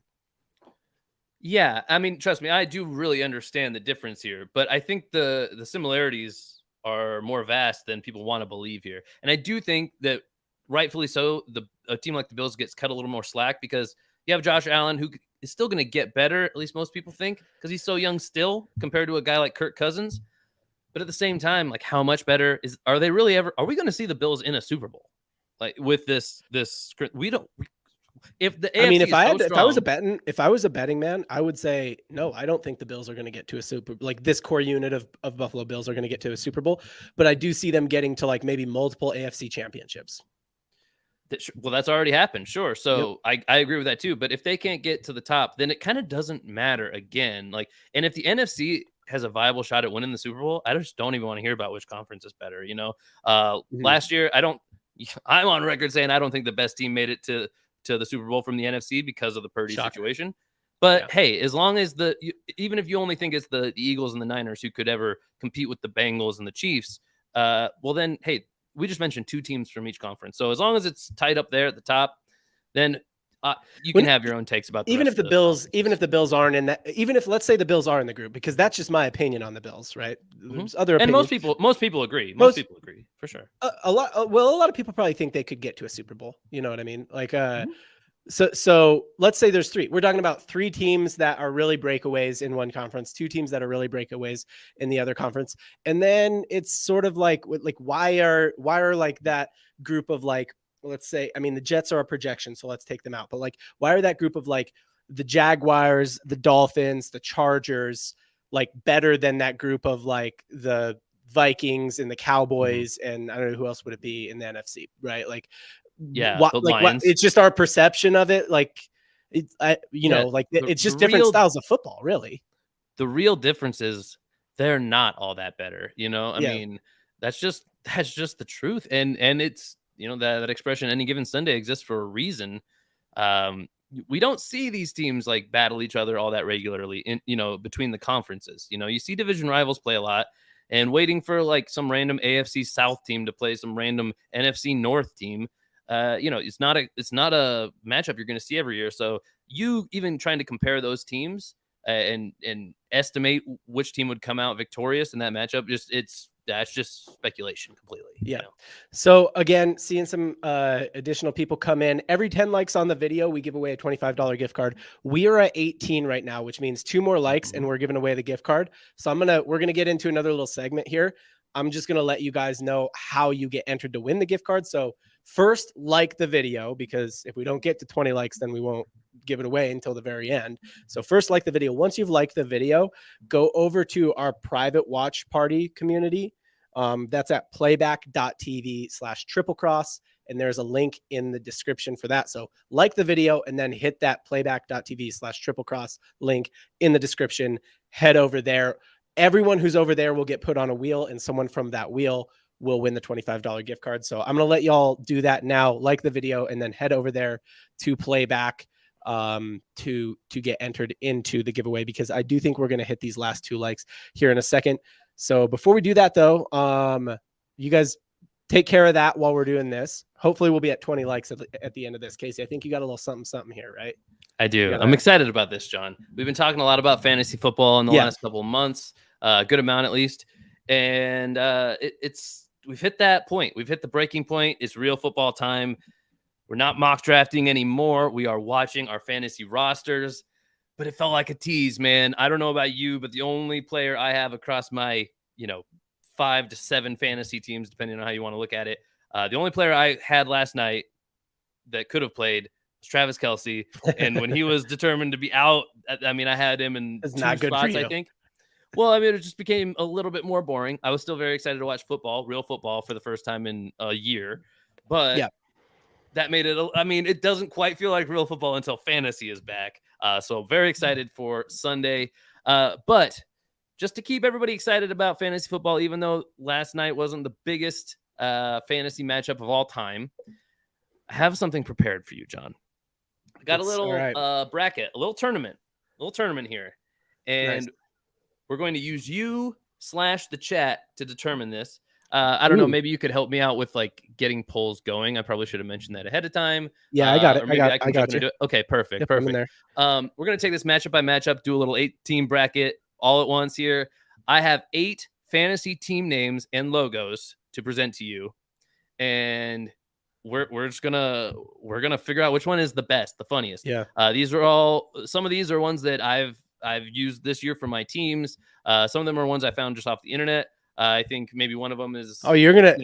Yeah, I mean, trust me, I do really understand the difference here, but I think the similarities are more vast than people want to believe here. And I do think that rightfully so, a team like the Bills gets cut a little more slack because you have Josh Allen who is still going to get better, at least most people think, because he's so young still compared to a guy like Kirk Cousins. But at the same time, like how much better are they really ever? Are we going to see the Bills in a Super Bowl? Like with this we don't. If the I mean, AFC is so strong, if I was a betting man, I would say no. I don't think the Bills are going to get to a like this core unit of Buffalo Bills are going to get to a Super Bowl, but I do see them getting to like maybe multiple AFC championships. well, that's already happened, sure. Yep. So I agree with that too. But if they can't get to the top, then it kind of doesn't matter again. Like, and if the NFC has a viable shot at winning the Super Bowl, I just don't even want to hear about which conference is better. You know, Mhm. last year I'm on record saying I don't think the best team made it to the Super Bowl from the NFC because of the Purdy Shocker. situation. But Yeah. hey, as long as even if you only think it's the Eagles and the Niners who could ever compete with the Bengals and the Chiefs, well then, hey, we just mentioned two teams from each conference. So as long as it's tight up there at the top, then you can When have your own takes about the even rest if the of the Bills, even conferences. if the Bills aren't in that, even if let's say the Bills are in the group, because that's just my opinion on the Bills, right? Mhm. There's other And opinions. most people agree. Most Most people agree for sure. a lot. Well, a lot of people probably think they could get to a Super Bowl. You know what I mean? Like, Mhm. so let's say there's three. We're talking about three teams that are really breakaways in one conference, two teams that are really breakaways in the other conference, and then it's sort of like why are like that group of like, let's say, I mean the Jets are a projection, so let's take them out, but like why are that group of like the Jaguars, the Dolphins, the Chargers like better than that group of like the Vikings and the Mhm. Cowboys and I don't know who else would it be in the NFC, right? Yeah, the What Lions. it's just our perception of it. Like Yeah, like it's the just different real styles of football, really. difference is they're not all that better. You know, I Yeah. mean, that's just the truth. And it's that expression any given Sunday exists for a reason. We don't see these teams like battle each other all that regularly in between the conferences. You see division rivals play a lot, and waiting for like some random AFC South team to play some random NFC North team. It's not a matchup you're going to see every year. So you even trying to compare those teams and estimate which team would come out victorious in that matchup, that's just speculation completely. Yeah. So again, seeing some additional people come in. Every 10 likes on the video, we give away a $25 gift card. We are at 18 right now, which means 2 more likes and Mhm. we're giving away the gift card. So we're gonna get into another little segment here. I'm just gonna let you guys know how you get entered to win the gift card. So first, like the video, because if we don't get to 20 likes, then we won't give it away until the very end. So first, like the video. Once you've liked the video, go over to our private watch party community. That's at playback.tv/triplecross. And there's a link in the description for that. So like the video and then hit that playback.tv/triplecross link in the description. Head over there. Everyone who's over there will get put on a wheel and someone from that wheel will win the $25 gift card. So I'm going to let y'all do that now. Like the video and then head over there to Playback to get entered into the giveaway, because I do think we're going to hit these last 2 likes here in a second. So before we do that though, you guys take care of that while we're doing this. Hopefully we'll be at 20 likes at the end of this. Casey, I think you got a little something here, right? I do. I'm excited about this, John. We've been talking a lot about fantasy football in the last couple of months, a good amount at least. And we've hit that point. We've hit the breaking point. It's real football time. We're not mock drafting anymore. We are watching our fantasy rosters, but it felt like a tease, man. I don't know about you, but the only player I have across my, 5 to 7 fantasy teams, depending on how you want to look at it, the only player I had last night that could have played was Travis Kelce. And when he was determined to be out, I mean, I had him in It's 2 not good for spots, I you. think. Well, I mean, it just became a little bit more boring. I was still very excited to watch football, real football, for the first time in a year. But Yeah. that made it, I mean, it doesn't quite feel like real football until fantasy is back. So very excited for Sunday. But just to keep everybody excited about fantasy football, even though last night wasn't the biggest fantasy matchup of all time, I have something prepared for you, John. I got a little bracket, a little tournament here. And we're going to use you / the chat to determine this. I don't know. Maybe you could help me out with like getting polls going. I probably should have mentioned that ahead of time. Yeah, I got it. Or maybe I can jump into it. Okay, perfect. Yep, perfect. I'm in there. We're going to take this matchup by matchup, do a little 8-team bracket all at once here. I have 8 fantasy team names and logos to present to you. And we're just gonna figure out which one is the best, the funniest. Yeah. Some of these are ones that I've used this year for my teams. Some of them are ones I found just off the internet. I think maybe one of them is. Oh, you're gonna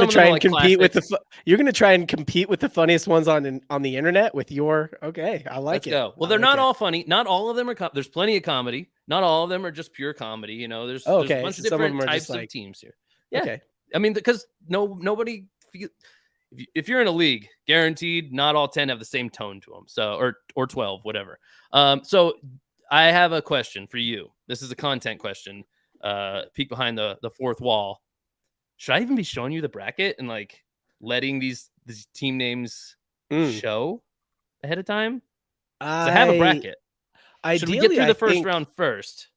try and compete with you're gonna try and compete with the funniest ones on the internet with your. Okay, I like Let's go. Well, they're not all funny. Not all of them are. There's plenty of comedy. Not all of them are just pure comedy. You know, there's a bunch of different types of teams here. Yeah. Okay. I mean, because nobody. If you're in a league, guaranteed, not all 10 have the same tone to them. So or 12, whatever. So I have a question for you. This is a content question. Peek behind the fourth wall. Should I even be showing you the bracket and like letting these team names show ahead of time? I have a bracket. Should we get through the first round first?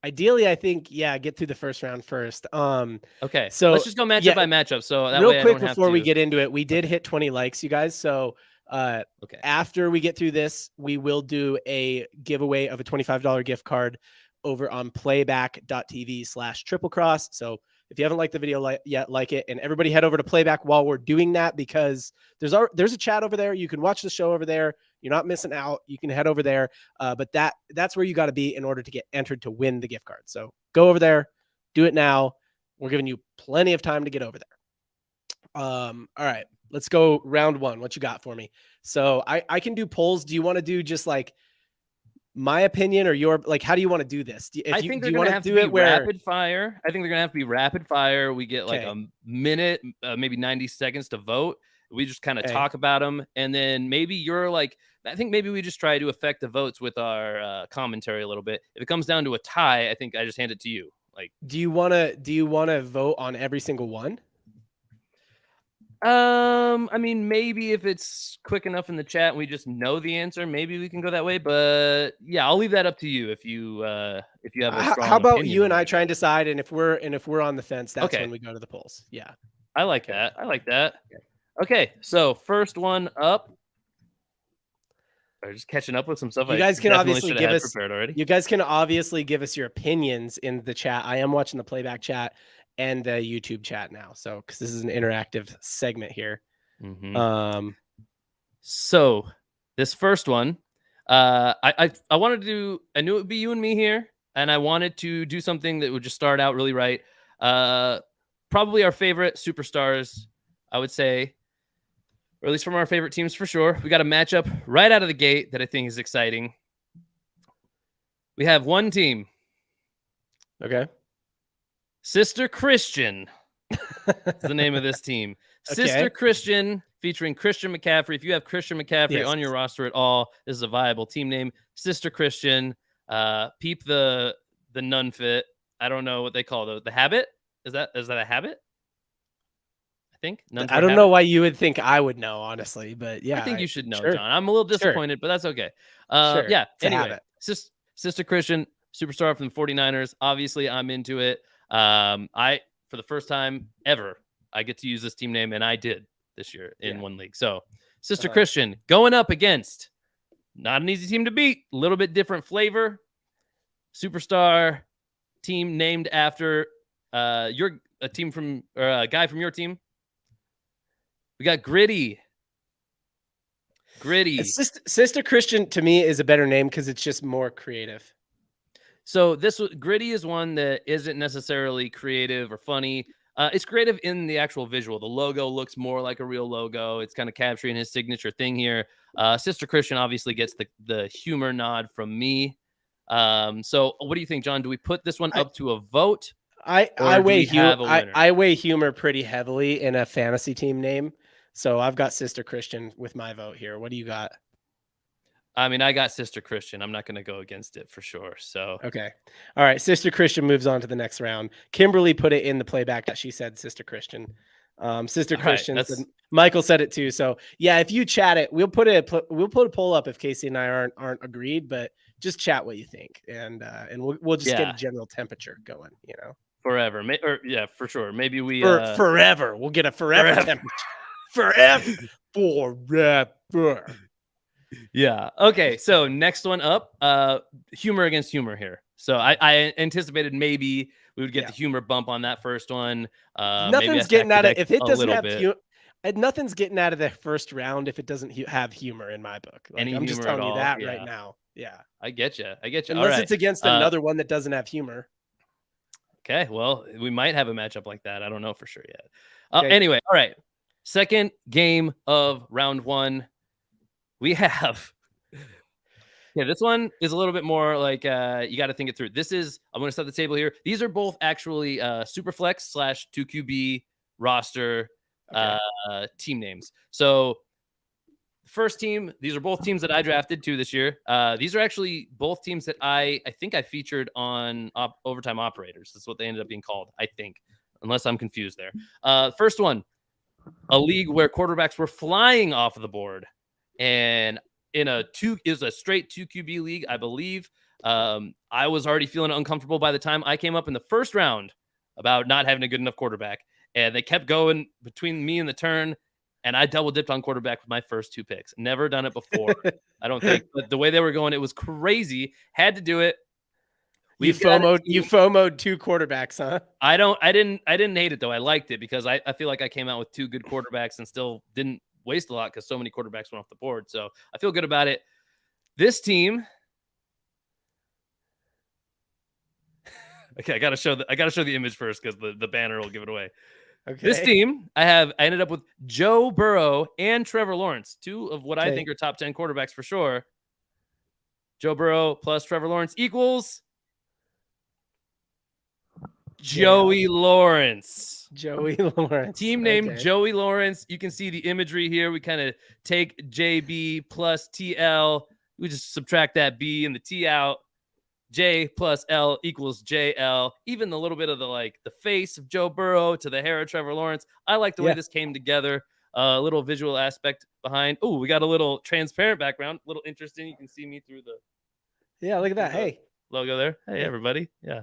Ideally, I think, get through the first round first. Okay, so let's just go matchup by matchup. So that real way quick before we get into it, we did hit 20 likes, you guys. So after we get through this, we will do a giveaway of a $25 gift card over on playback.tv/triplecross. So if you haven't liked the video yet, like it, and everybody head over to Playback while we're doing that, because there's a chat over there. You can watch the show over there. You're not missing out. You can head over there. But that's where you got to be in order to get entered to win the gift card. So go over there, do it now. We're giving you plenty of time to get over there. All right, let's go round one. What you got for me? So I can do polls. Do you want to do just like my opinion or your, like, how do you want to do this? I think they're going to have to be rapid fire. I think they're going to have to be rapid fire. We get like a minute, maybe 90 seconds to vote. We just kind of talk about them. And then maybe you're like, I think maybe we just try to affect the votes with our commentary a little bit. If it comes down to a tie, I think I just hand it to you. Like, do you want to vote on every single one? I mean, maybe if it's quick enough in the chat and we just know the answer, maybe we can go that way. But yeah, I'll leave that up to you if you have a strong how about you and I try and decide, and if we're on the fence, that's when we go to the polls. Yeah. I like that. Okay, so first one up. Just catching up with some stuff. You guys can obviously give us You guys can obviously give us your opinions in the chat. I am watching the Playback chat and the YouTube chat now, so because this is an interactive segment here. So this first one, I wanted to do. I knew it would be you and me here, and I wanted to do something that would just start out really right. Probably our favorite superstars, I would say, or at least from our favorite teams for sure. We got a matchup right out of the gate that I think is exciting. We have one team. Okay. Sister Christian is the name of this team. Sister Christian, featuring Christian McCaffrey. If you have Christian McCaffrey on your roster at all, this is a viable team name. Sister Christian. Peep the nun fit. I don't know what they call the habit. Is that a habit? I think. I don't know why you would think I would know, honestly, but yeah. I think you should know, John. I'm a little disappointed, but that's okay. Yeah. Anyway, Sister Christian, superstar from the 49ers. Obviously, I'm into it. For the first time ever, I get to use this team name, and I did this year in one league. So Sister Christian going up against not an easy team to beat, a little bit different flavor. Superstar team named after a guy from your team. We got Gritty. Sister Christian to me is a better name because it's just more creative. So Gritty is one that isn't necessarily creative or funny. It's creative in the actual visual. The logo looks more like a real logo. It's kind of capturing his signature thing here. Sister Christian obviously gets the humor nod from me. So what do you think, John? Do we put this one up to a vote? I do weigh we have a winner? I weigh humor pretty heavily in a fantasy team name. So I've got Sister Christian with my vote here. What do you got? I mean, I got Sister Christian. I'm not going to go against it for sure. So okay. All right. Sister Christian moves on to the next round. Kimberly put it in the playback that she said Sister Christian. Sister Christian said, Michael said it too. So yeah, if you chat it, we'll put a poll up if Casey and I aren't agreed, but just chat what you think, and we'll just get a general temperature going, you know. Forever. Or yeah, for sure. Maybe we forever. We'll get a forever temperature. Forever. Yeah. Okay. So next one up, humor against humor here. So I anticipated maybe we would get the humor bump on that first one. Nothing's getting out of if it doesn't have humor. Nothing's getting out of the first round if it doesn't have humor in my book. Like, I'm just telling you that right now. Yeah. I get you. Unless it's against another one that doesn't have humor. Okay. Well, we might have a matchup like that. I don't know for sure yet. Anyway. All right. Second game of round one. We have, this one is a little bit more like you got to think it through. I'm going to set the table here. These are both actually Superflex / 2QB roster team names. So first team, these are both teams that I drafted too this year. These are actually both teams that I think I featured on Overtime Operators. That's what they ended up being called, I think, unless I'm confused there. First one, a league where quarterbacks were flying off of the board. And is a straight 2QB league, I believe. I was already feeling uncomfortable by the time I came up in the first round about not having a good enough quarterback. And they kept going between me and the turn. And I double dipped on quarterback with my first 2 picks. Never done it before, I don't think. But the way they were going, it was crazy. Had to do it. You FOMO'd 2 quarterbacks, huh? I didn't hate it though. I liked it because I feel like I came out with 2 good quarterbacks and still didn't waste a lot because so many quarterbacks went off the board. So I feel good about it. This team. Okay, I gotta show the image first because the banner will give it away. Okay. This team, I ended up with Joe Burrow and Trevor Lawrence, 2 of what I think are top 10 quarterbacks for sure. Joe Burrow plus Trevor Lawrence equals Joey Lawrence. Team name Joey Lawrence. You can see the imagery here. We kind of take JB plus TL. We just subtract that B and the T out. J plus L equals JL. Even the little bit of the face of Joe Burrow to the hair of Trevor Lawrence. I like the way this came together. A little visual aspect behind. Oh, we got a little transparent background. A little interesting. You can see me through the. Yeah, look at that. Hey. Logo there. Hey, everybody. Yeah.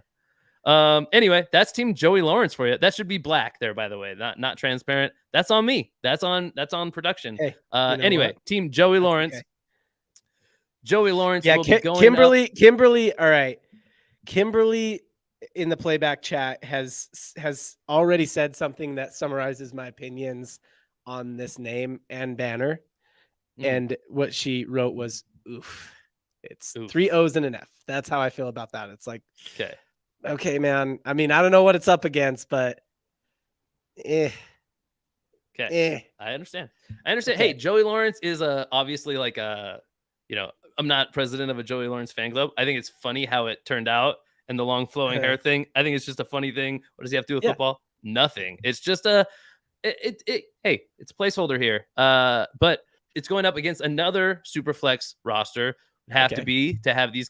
Anyway, that's Team Joey Lawrence for you. That should be black there, by the way, not transparent. That's on me. That's on production. Hey, anyway, what? Team Joey Lawrence. Okay. Joey Lawrence. Yeah, Kimberly. All right. Kimberly in the playback chat has already said something that summarizes my opinions on this name and banner. And what she wrote was, oof. It's 3 O's and an F. That's how I feel about that. It's like, okay, man. I mean, I don't know what it's up against, but I understand. Okay. Hey, Joey Lawrence is obviously I'm not president of a Joey Lawrence fan club. I think it's funny how it turned out and the long flowing hair thing. I think it's just a funny thing. What does he have to do with football? Nothing. It's just hey, it's a placeholder here. But it's going up against another Superflex roster. Would have to have this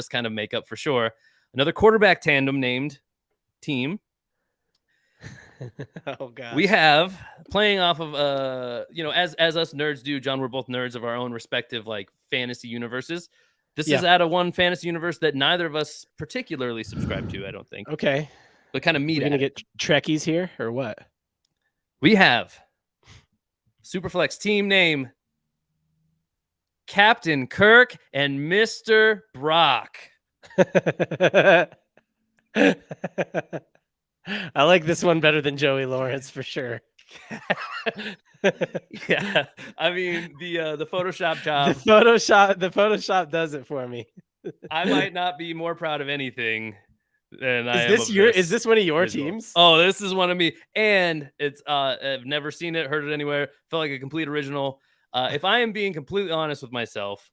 kind of makeup for sure. Another quarterback tandem named team. Oh god. We have playing off of as us nerds do, John, we're both nerds of our own respective fantasy universes. This is out of one fantasy universe that neither of us particularly subscribe to, I don't think. Okay. But kind of meet. We're gonna get Trekkies here or what? We have Superflex team name Captain Kirk and Mr. Brock. I like this one better than Joey Lawrence for sure. Yeah, I mean the Photoshop job. The Photoshop does it for me. I might not be more proud of anything And Is this one of your visual. teams? Oh, this is one of me. And it's I've never seen it, heard it anywhere. Felt like a complete original. If I am being completely honest with myself,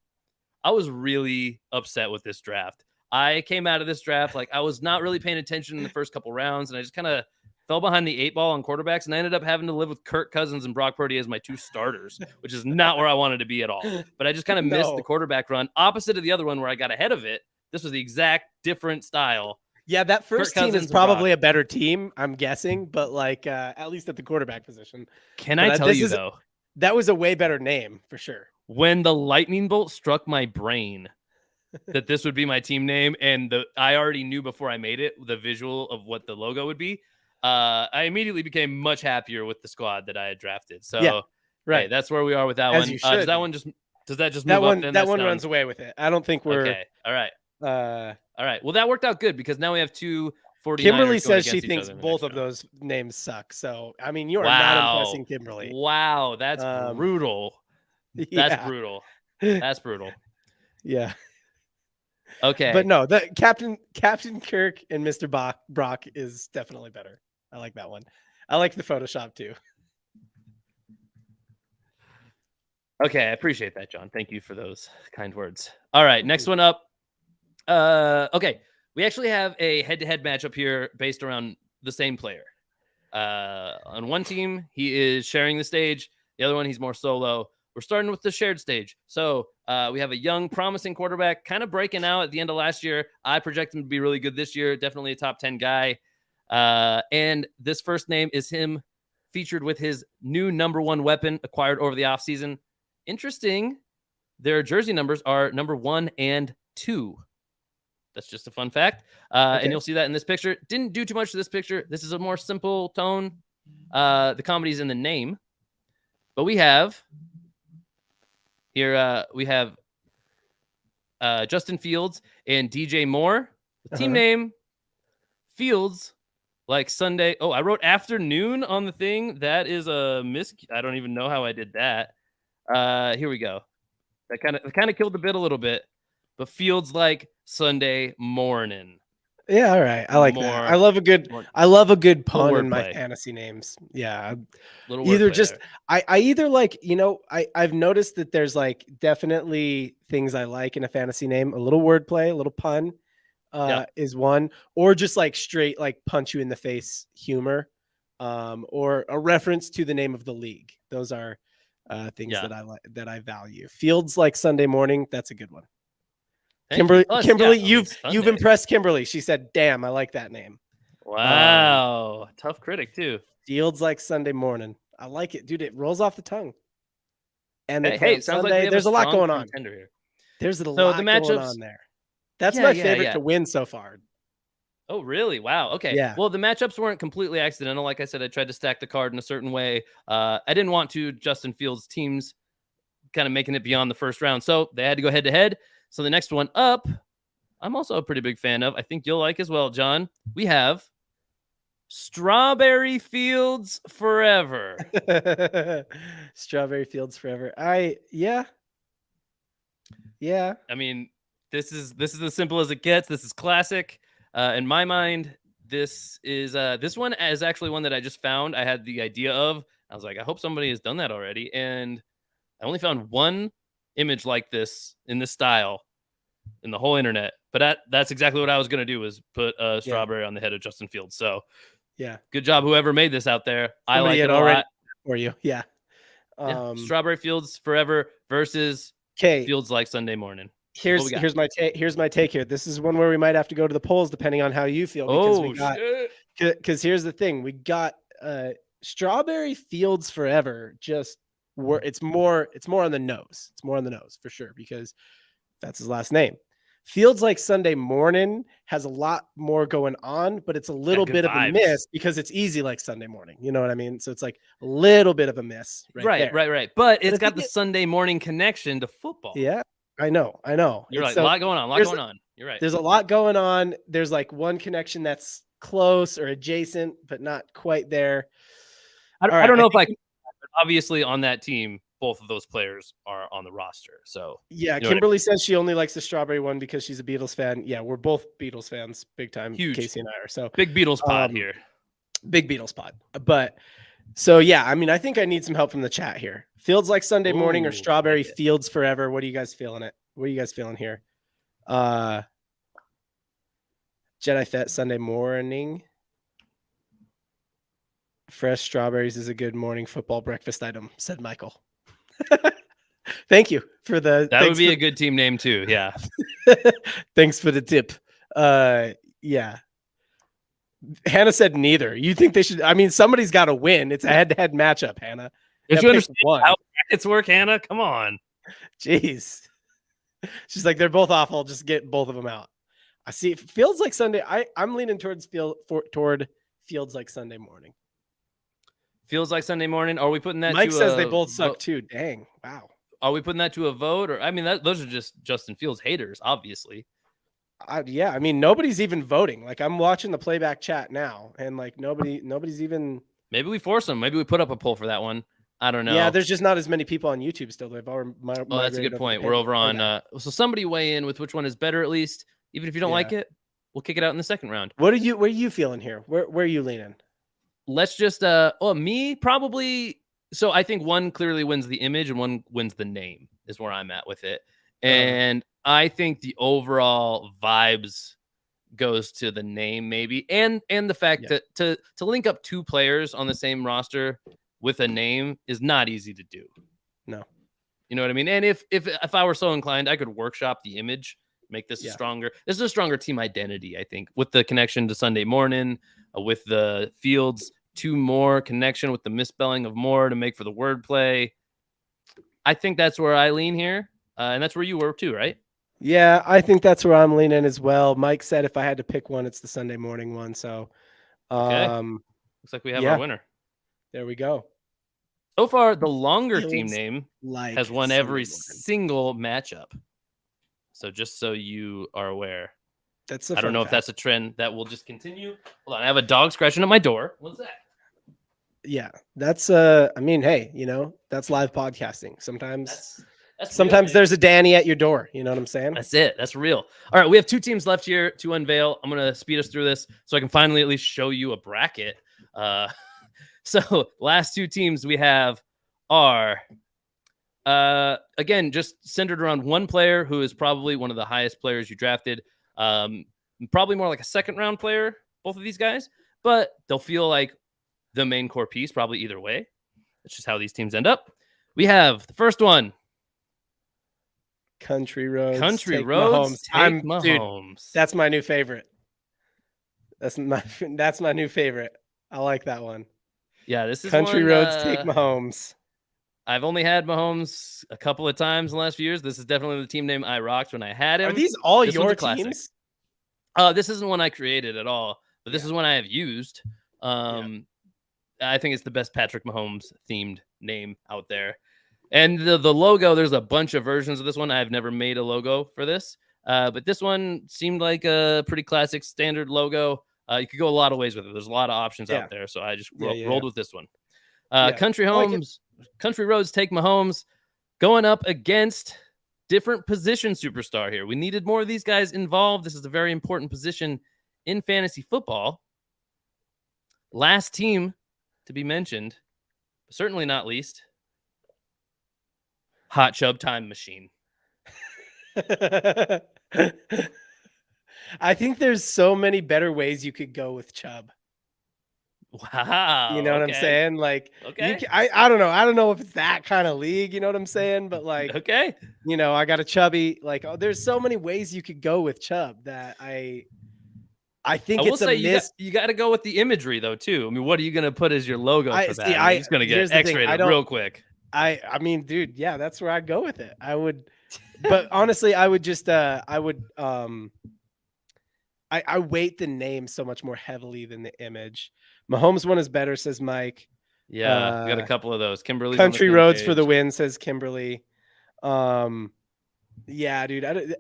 I was really upset with this draft. I came out of this draft like I was not really paying attention in the first couple rounds, and I just kind of fell behind the 8 ball on quarterbacks, and I ended up having to live with Kirk Cousins and Brock Purdy as my 2 starters, which is not where I wanted to be at all. But I just kind of missed the quarterback run, opposite of the other one where I got ahead of it. This was the exact different style. Yeah, that first team is probably a better team, I'm guessing, but like at least at the quarterback position. Can I tell you though? That was a way better name for sure. When the lightning bolt struck my brain that this would be my team name, and I already knew before I made it the visual of what the logo would be, I immediately became much happier with the squad that I had drafted. So yeah, right, hey, that's where we are with that one. Does that just move up? Then that one runs away with it. I don't think we're okay. All right. All right. Well, that worked out good because now we have 2 49ers. Kimberly says she thinks both of those names suck. So I mean, you are not impressing Kimberly. Wow, that's brutal. That's brutal. That's brutal. Yeah. Okay. But no, the Captain Kirk and Mr. Brock is definitely better. I like that one. I like the Photoshop too. Okay, I appreciate that, John. Thank you for those kind words. All right, next one up. Okay, we actually have a head-to-head matchup here based around the same player. On one team, he is sharing the stage. The other one, he's more solo. We're starting with the shared stage. So we have a young, promising quarterback kind of breaking out at the end of last year. I project him to be really good this year. Definitely a top 10 guy. And this first name is him featured with his new number 1 weapon acquired over the offseason. Interesting. Their jersey numbers are number 1 and 2. That's just a fun fact. Okay. And you'll see that in this picture. Didn't do too much to this picture. This is a more simple tone. The comedy's in the name. But we have here, Justin Fields and DJ Moore. The team name, Fields, like Sunday. Oh, I wrote afternoon on the thing. That is a I don't even know how I did that. Here we go. That kind of killed the bit a little bit. But Fields like Sunday morning. Yeah, all right. I like that. I love a good pun in my fantasy names. Yeah. Either just I either like, I've noticed that there's like definitely things I like in a fantasy name. A little wordplay, a little pun is one, or just like straight like punch you in the face humor, or a reference to the name of the league. Those are things that I like, that I value. Fields like Sunday morning. That's a good one. Kimberly, you've impressed Kimberly. She said, "Damn, I like that name." Wow, tough critic too. Fields like Sunday morning. I like it, dude. It rolls off the tongue. And it sounds Sunday, like there's a lot going on. Here. There's a lot going on there. That's my favorite to win so far. Oh, really? Wow. Okay. Yeah. Well, the matchups weren't completely accidental. Like I said, I tried to stack the card in a certain way. I didn't want to Justin Fields' teams kind of making it beyond the first round, so they had to go head to head. So the next one up, I'm also a pretty big fan of. I think you'll like as well, John. We have Strawberry Fields Forever. Strawberry Fields Forever. Yeah. I mean, this is as simple as it gets. This is classic. In my mind, this one is actually one that I just found. I had the idea of. I was like, I hope somebody has done that already, and I only found one image like this in this style in the whole internet, but that's exactly what I was going to do, was put a strawberry on the head of Justin Fields. So yeah, good job whoever made this out there. Somebody, I like it a lot for you. Yeah. Strawberry Fields Forever versus Fields like Sunday morning. Here's my take here. This is one where we might have to go to the polls depending on how you feel, because here's the thing. We got Strawberry Fields Forever. Just it's more on the nose. It's more on the nose for sure, because that's his last name. Fields like Sunday morning has a lot more going on, but it's a little bit of a miss because it's easy like Sunday morning. You know what I mean? So it's like a little bit of a miss. Right. But it's got the Sunday morning connection to football. Yeah, I know. You're right. A lot going on. You're right. There's a lot going on. There's like one connection that's close or adjacent, but not quite there. I don't know if I can, but obviously on that team, both of those players are on the roster. So yeah, you know Kimberly says she only likes the strawberry one because she's a Beatles fan. Yeah, we're both Beatles fans, big time. Huge. Casey and I are. So big Beatles pod here. Big Beatles pod. But so yeah, I mean, I think I need some help from the chat here. Fields like Sunday morning or strawberry fields forever. What are you guys feeling it? What are you guys feeling here? Jedi Fett Sunday morning. Fresh strawberries is a good morning football breakfast item, said Michael. Thank you for the. That would be a good team name too. Yeah. Thanks for the tip. Yeah. Hannah said neither. You think they should? I mean, somebody's got to win. It's a head-to-head matchup, Hannah. If you understand how brackets work, Hannah, come on. Jeez. She's like, they're both awful. Just get both of them out. I see. It feels like Sunday. I'm leaning toward Fields like Sunday morning. Feels like Sunday morning. Are we putting that? Mike says they both suck too. Dang. Wow. Are we putting that to a vote? Or I mean, those are just Justin Fields haters, obviously. Yeah, I mean, nobody's even voting. Like, I'm watching the playback chat now, and like nobody's even. Maybe we force them. Maybe we put up a poll for that one. I don't know. Yeah, there's just not as many people on YouTube still. They've oh, that's a good point. We're over on. So somebody weigh in with which one is better, at least. Even if you don't like it, we'll kick it out in the second round. Where are you feeling here? Where are you leaning? Let's just me probably. So I think one clearly wins the image and one wins the name is where I'm at with it. And I think the overall vibes goes to the name maybe. And the fact that to link up two players on the same roster with a name is not easy to do. No. You know what I mean? And if I were so inclined, I could workshop the image, make this stronger. This is a stronger team identity, I think, with the connection to Sunday morning, with the Fields two more connection with the misspelling of more to make for the wordplay. I think that's where I lean here. And that's where you were too, right? Yeah, I think that's where I'm leaning as well. Mike said if I had to pick one, it's the Sunday morning one. So looks like we have our winner. There we go. So far, the longer team name has won every single matchup. So just so you are aware. I don't know if that's a trend that will just continue. Hold on, I have a dog scratching at my door. What's that? Yeah, that's I mean, hey, that's live podcasting. Sometimes real, there's a Danny at your door. You know what I'm saying? That's it. That's real. All right, we have two teams left here to unveil. I'm gonna speed us through this so I can finally at least show you a bracket. So last two teams we have are again just centered around one player who is probably one of the highest players you drafted. Probably more like a second round player, both of these guys, but they'll feel like the main core piece probably either way. That's just how these teams end up. We have the first one. Country Roads. Mahomes. Dude, that's my new favorite. That's my new favorite. I like that one. Yeah, this is Country Roads take Mahomes. I've only had Mahomes a couple of times in the last few years. This is definitely the team name I rocked when I had him. Are these all your teams? This isn't one I created at all, but this is one I have used. I think it's the best Patrick Mahomes themed name out there. And the logo, there's a bunch of versions of this one. I've never made a logo for this, but this one seemed like a pretty classic standard logo. You could go a lot of ways with it. There's a lot of options out there, so I just rolled with this one. Country Roads take Mahomes, going up against different position superstar here. We needed more of these guys involved. This is a very important position in fantasy football. Last team to be mentioned, but certainly not least, Hot Chub Time Machine. I think there's so many better ways you could go with Chubb. Wow. You know what I'm saying? Like, I don't know. I don't know if it's that kind of league, you know what I'm saying? But like, I got a chubby, like, there's so many ways you could go with Chubb that I think it's a miss. You got to go with the imagery though, too. I mean, what are you going to put as your logo for that? He's going to get X-rated real quick. I mean, dude, yeah, that's where I'd go with it. I would, but honestly, I would just, I weight the name so much more heavily than the image. Mahomes one is better, says Mike. Yeah, we got a couple of those. Kimberly Country Roads for the win, says Kimberly. Yeah, dude.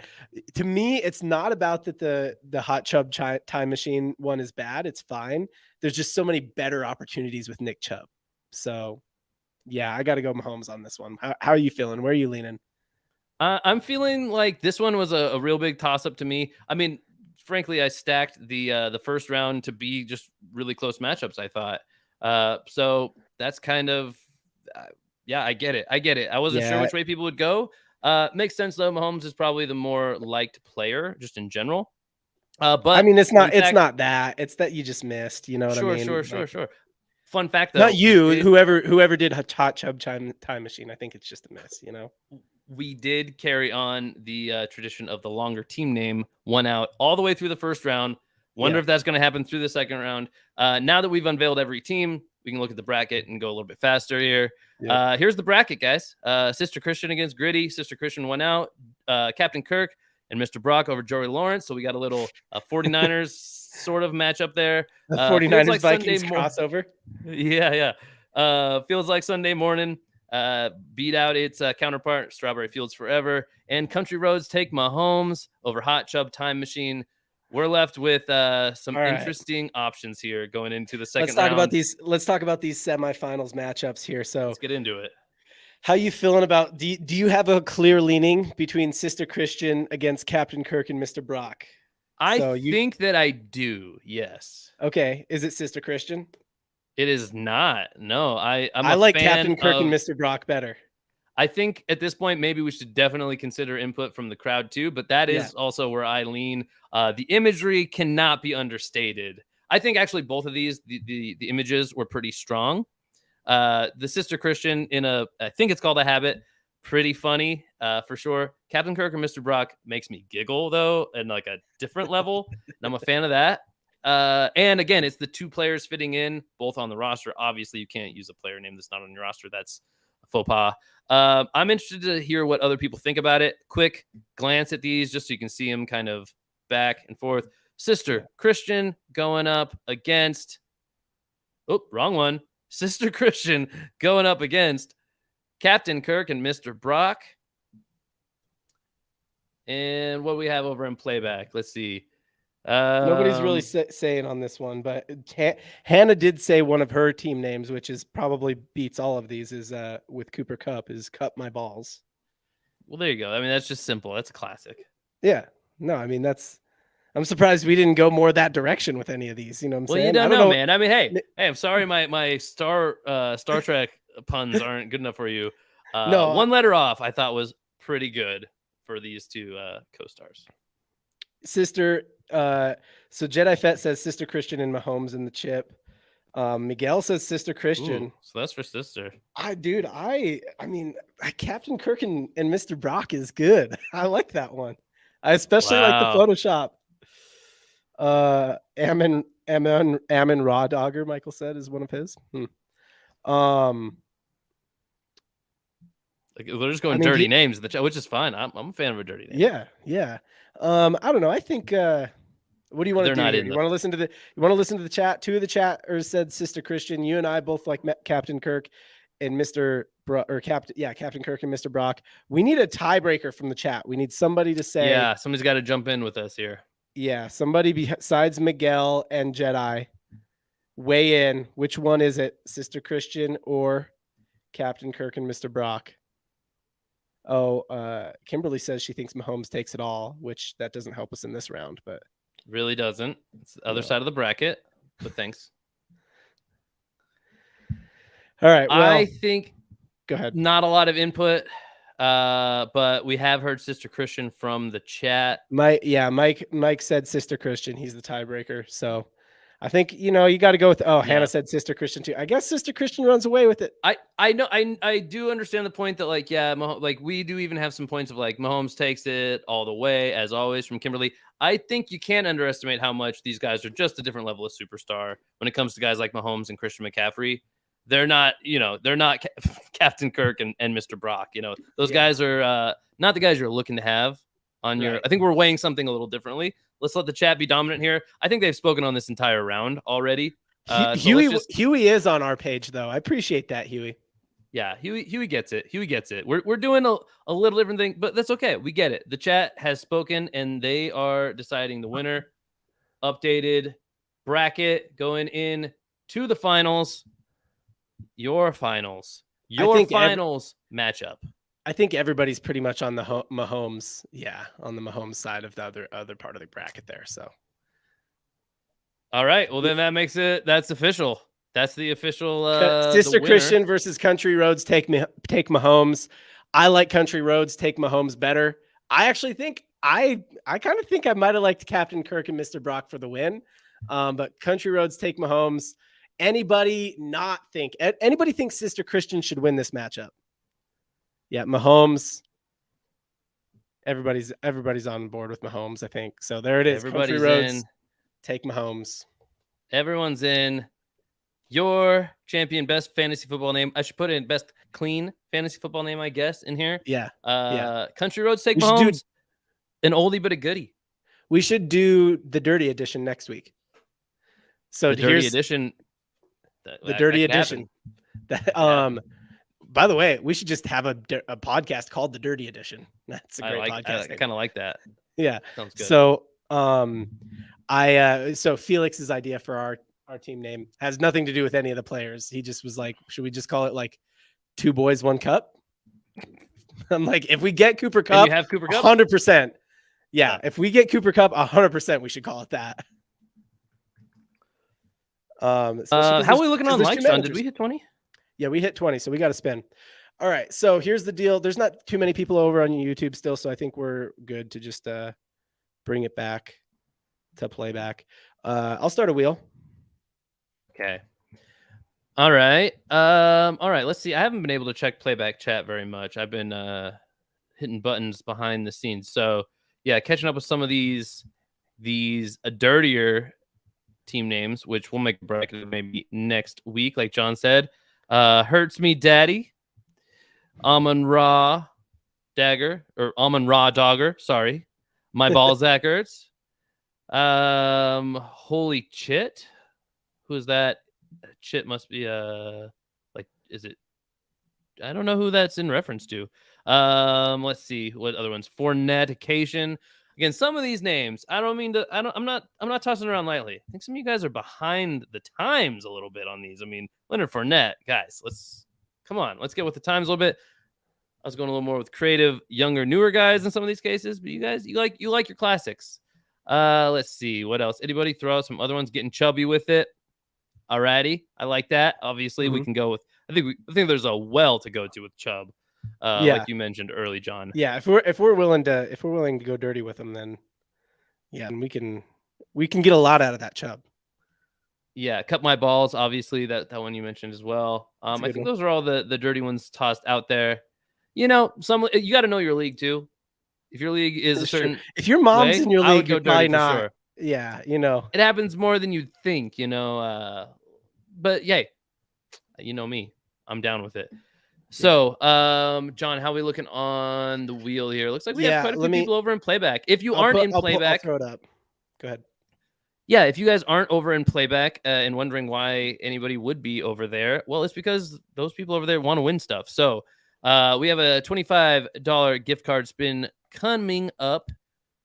To me, it's not about that the Hot Chubb Time Machine one is bad. It's fine. There's just so many better opportunities with Nick Chubb. So Yeah, I got to go Mahomes on this one. How are you feeling? Where are you leaning? I'm feeling like this one was a real big toss up to me. I mean, frankly, I stacked the first round to be just really close matchups. I thought, so that's kind of, uh, yeah, I get it. I get it. I wasn't sure Yeah, which way people would go. Makes sense though. Mahomes is probably the more liked player just in general. I But mean, it's fun not it's fact, not that. It's that you just missed. You know what I sure, mean? sure, sure, Like, sure. Fun fact not though, we you, did whoever did Hot Chub Time Machine. I think it's just a miss. You know? we did carry on the tradition of the longer team name, one out all the way through the first round. Wonder Yeah. if that's going to happen through the second round. Now that we've unveiled every team, we can look at the bracket and go a little bit faster here. Yep. Here's the bracket, guys. Sister Christian against Gritty. Sister Christian went out. Captain Kirk and Mr. Brock over Joey Lawrence. So we got a little 49ers sort of matchup there. The Feels 49ers like Sunday Vikings morning. crossover. Yeah, yeah. Feels like Sunday morning. Beat out its counterpart, Strawberry Fields Forever, and Country Roads take Mahomes over Hot Chub Time Machine. We're left with some All right. interesting options here going into the second Let's talk round. about these. Let's talk about these semifinals matchups here. So, Let's get into it. how you feeling about? Do you have a clear leaning between Sister Christian against Captain Kirk and Mr. Brock? I So you think that I do. Yes. okay? Is it Sister Christian? It is not. No, I'm I a like fan Captain Kirk of, and Mr. Brock better. I think at this point, maybe we should definitely consider input from the crowd too, but that is also where I lean. The imagery cannot be understated. I think actually both of these, the images were pretty strong. The Sister Christian I think it's called A Habit, pretty funny for sure. Captain Kirk and Mr. Brock makes me giggle though, and like a different level. And I'm a fan of that. And again, it's the two players fitting in both on the roster. Obviously, you can't use a player name that's not on your roster. That's a faux pas. I'm interested to hear what other people think about it. Quick glance at these just so you can see them kind of back and forth. Sister Christian going up against, oh, wrong one. Sister Christian going up against Captain Kirk and Mr. Brock. And what we have over in Playback, let's see. Nobody's really saying on this one, but Hannah did say one of her team names, which is probably beats all of these, is with Cooper Cup, is Cup My Balls. Well, there you go. I mean, that's just simple. That's a classic. Yeah. No, I mean, I'm surprised we didn't go more that direction with any of these. You know what I'm Well, saying? you don't know, man. I mean, hey, I'm sorry my Star Trek puns aren't good enough for you. No, one letter off, I thought was pretty good for these two co-stars. Sister, so Jedi Fett says Sister Christian and Mahomes in the chip. Miguel says Sister Christian. Ooh, so that's for Sister. I mean, Captain Kirk and Mr. Brock is good. I like that one. I especially like the Photoshop. Ammon Raw Dogger, Michael said, is one of his. Like, they're just going dirty names in the chat, which is fine. I'm a fan of a dirty name. Yeah. I don't know. I think what do you want to do here? You want to listen to the chat? Two of the chatters said Sister Christian. You and I both like Captain Kirk and Captain Kirk and Mr. Brock. We need a tiebreaker from the chat. We need somebody to say, yeah, somebody's got to jump in with us here. Yeah, somebody besides Miguel and Jedi weigh in. Which one is it, Sister Christian or Captain Kirk and Mr. Brock? Oh, Kimberly says she thinks Mahomes takes it all, which that doesn't help us in this round, but really doesn't. It's the other side of the bracket, but thanks. All right. Well, I think go ahead. Not a lot of input, but we have heard Sister Christian from the chat. Mike said Sister Christian. He's the tiebreaker. So I think, you got to go with, Hannah said Sister Christian too. I guess Sister Christian runs away with it. I know. I do understand the point that we do even have some points of like Mahomes takes it all the way as always from Kimberly. I think you can't underestimate how much these guys are just a different level of superstar when it comes to guys like Mahomes and Christian McCaffrey. They're not Captain Kirk and Mr. Brock. Those guys are not the guys you're looking to have on your. I think we're weighing something a little differently. Let's let the chat be dominant here. I think they've spoken on this entire round already. Huey is on our page though. I appreciate that, Huey. Yeah, Huey gets it. Huey gets it. We're doing a little different thing, but that's okay. We get it. The chat has spoken, and they are deciding the winner. Updated bracket going in to the finals. Your finals. Your finals matchup. I think everybody's pretty much on the Mahomes. Yeah, on the Mahomes side of the other part of the bracket there. So. All right. Well, then that makes it. That's official. That's the official. Sister the Christian versus Country Roads. Take Mahomes. I like Country Roads. Take Mahomes better. I actually think I kind of think I might have liked Captain Kirk and Mr. Brock for the win. But Country Roads take Mahomes. Anybody think Sister Christian should win this matchup? Yeah, Mahomes. Everybody's on board with Mahomes, I think. So there it is. Everybody's Country Roads, in. take Mahomes. Everyone's in. Your champion, best fantasy football name. I should put in best clean fantasy football name, I guess, in here. Yeah. Country Roads take Mahomes. An oldie but a goodie. We should do the dirty edition next week. So the dirty edition. The dirty edition. By the way, we should just have a podcast called the Dirty Edition. That's a great podcast. I kind of like that. Yeah. Sounds good. So, so Felix's idea for our team name has nothing to do with any of the players. He just was like, should we just call it like 2 boys, 1 cup? I'm like, if we get Cooper Kupp, you have Cooper Kupp? 100%. Yeah. If we get Cooper Kupp, 100%, we should call it that. How are we looking on likes, John? Did we hit 20? Yeah, we hit 20, so we got to spin. All right, so here's the deal. There's not too many people over on YouTube still, so I think we're good to just bring it back to playback. I'll start a wheel. Okay. All right. All right, let's see. I haven't been able to check playback chat very much. I've been hitting buttons behind the scenes. So, yeah, catching up with some of these dirtier team names, which we'll make a bracket maybe next week, like John said. Hurts Me Daddy, Amon Ra Dagger, or Amon Ra Dogger, sorry. My Balzac hurts. Holy Chit. Who is that? Chit must be like, is it? I don't know who that's in reference to. Let's see what other ones. Fornetication. Again, some of these names, I don't mean to. I'm not tossing around lightly. I think some of you guys are behind the times a little bit on these. I mean, Leonard Fournette, guys, let's get with the times a little bit. I was going a little more with creative, younger, newer guys in some of these cases, but you guys, you like your classics. Let's see what else. Anybody throw out some other ones? Getting chubby with it. Alrighty, I like that. Obviously, we can go with. I think there's a well to go to with Chubb. Like you mentioned early, John. Yeah, if we're willing to go dirty with them, then yeah, and we can get a lot out of that Chubb. Yeah, cut my balls. Obviously, that one you mentioned as well. I think those are all the dirty ones tossed out there. You know, you got to know your league too. If your league is a certain, if your mom's in your league, you're probably not. Sure. Yeah, you know, it happens more than you'd think. You know, but yay, you know me, I'm down with it. So, John, how are we looking on the wheel here? Looks like we have quite a few people over in playback. If you aren't in playback, I'll throw it up. Go ahead. Yeah, if you guys aren't over in playback and wondering why anybody would be over there, well, it's because those people over there want to win stuff. So, we have a $25 gift card spin coming up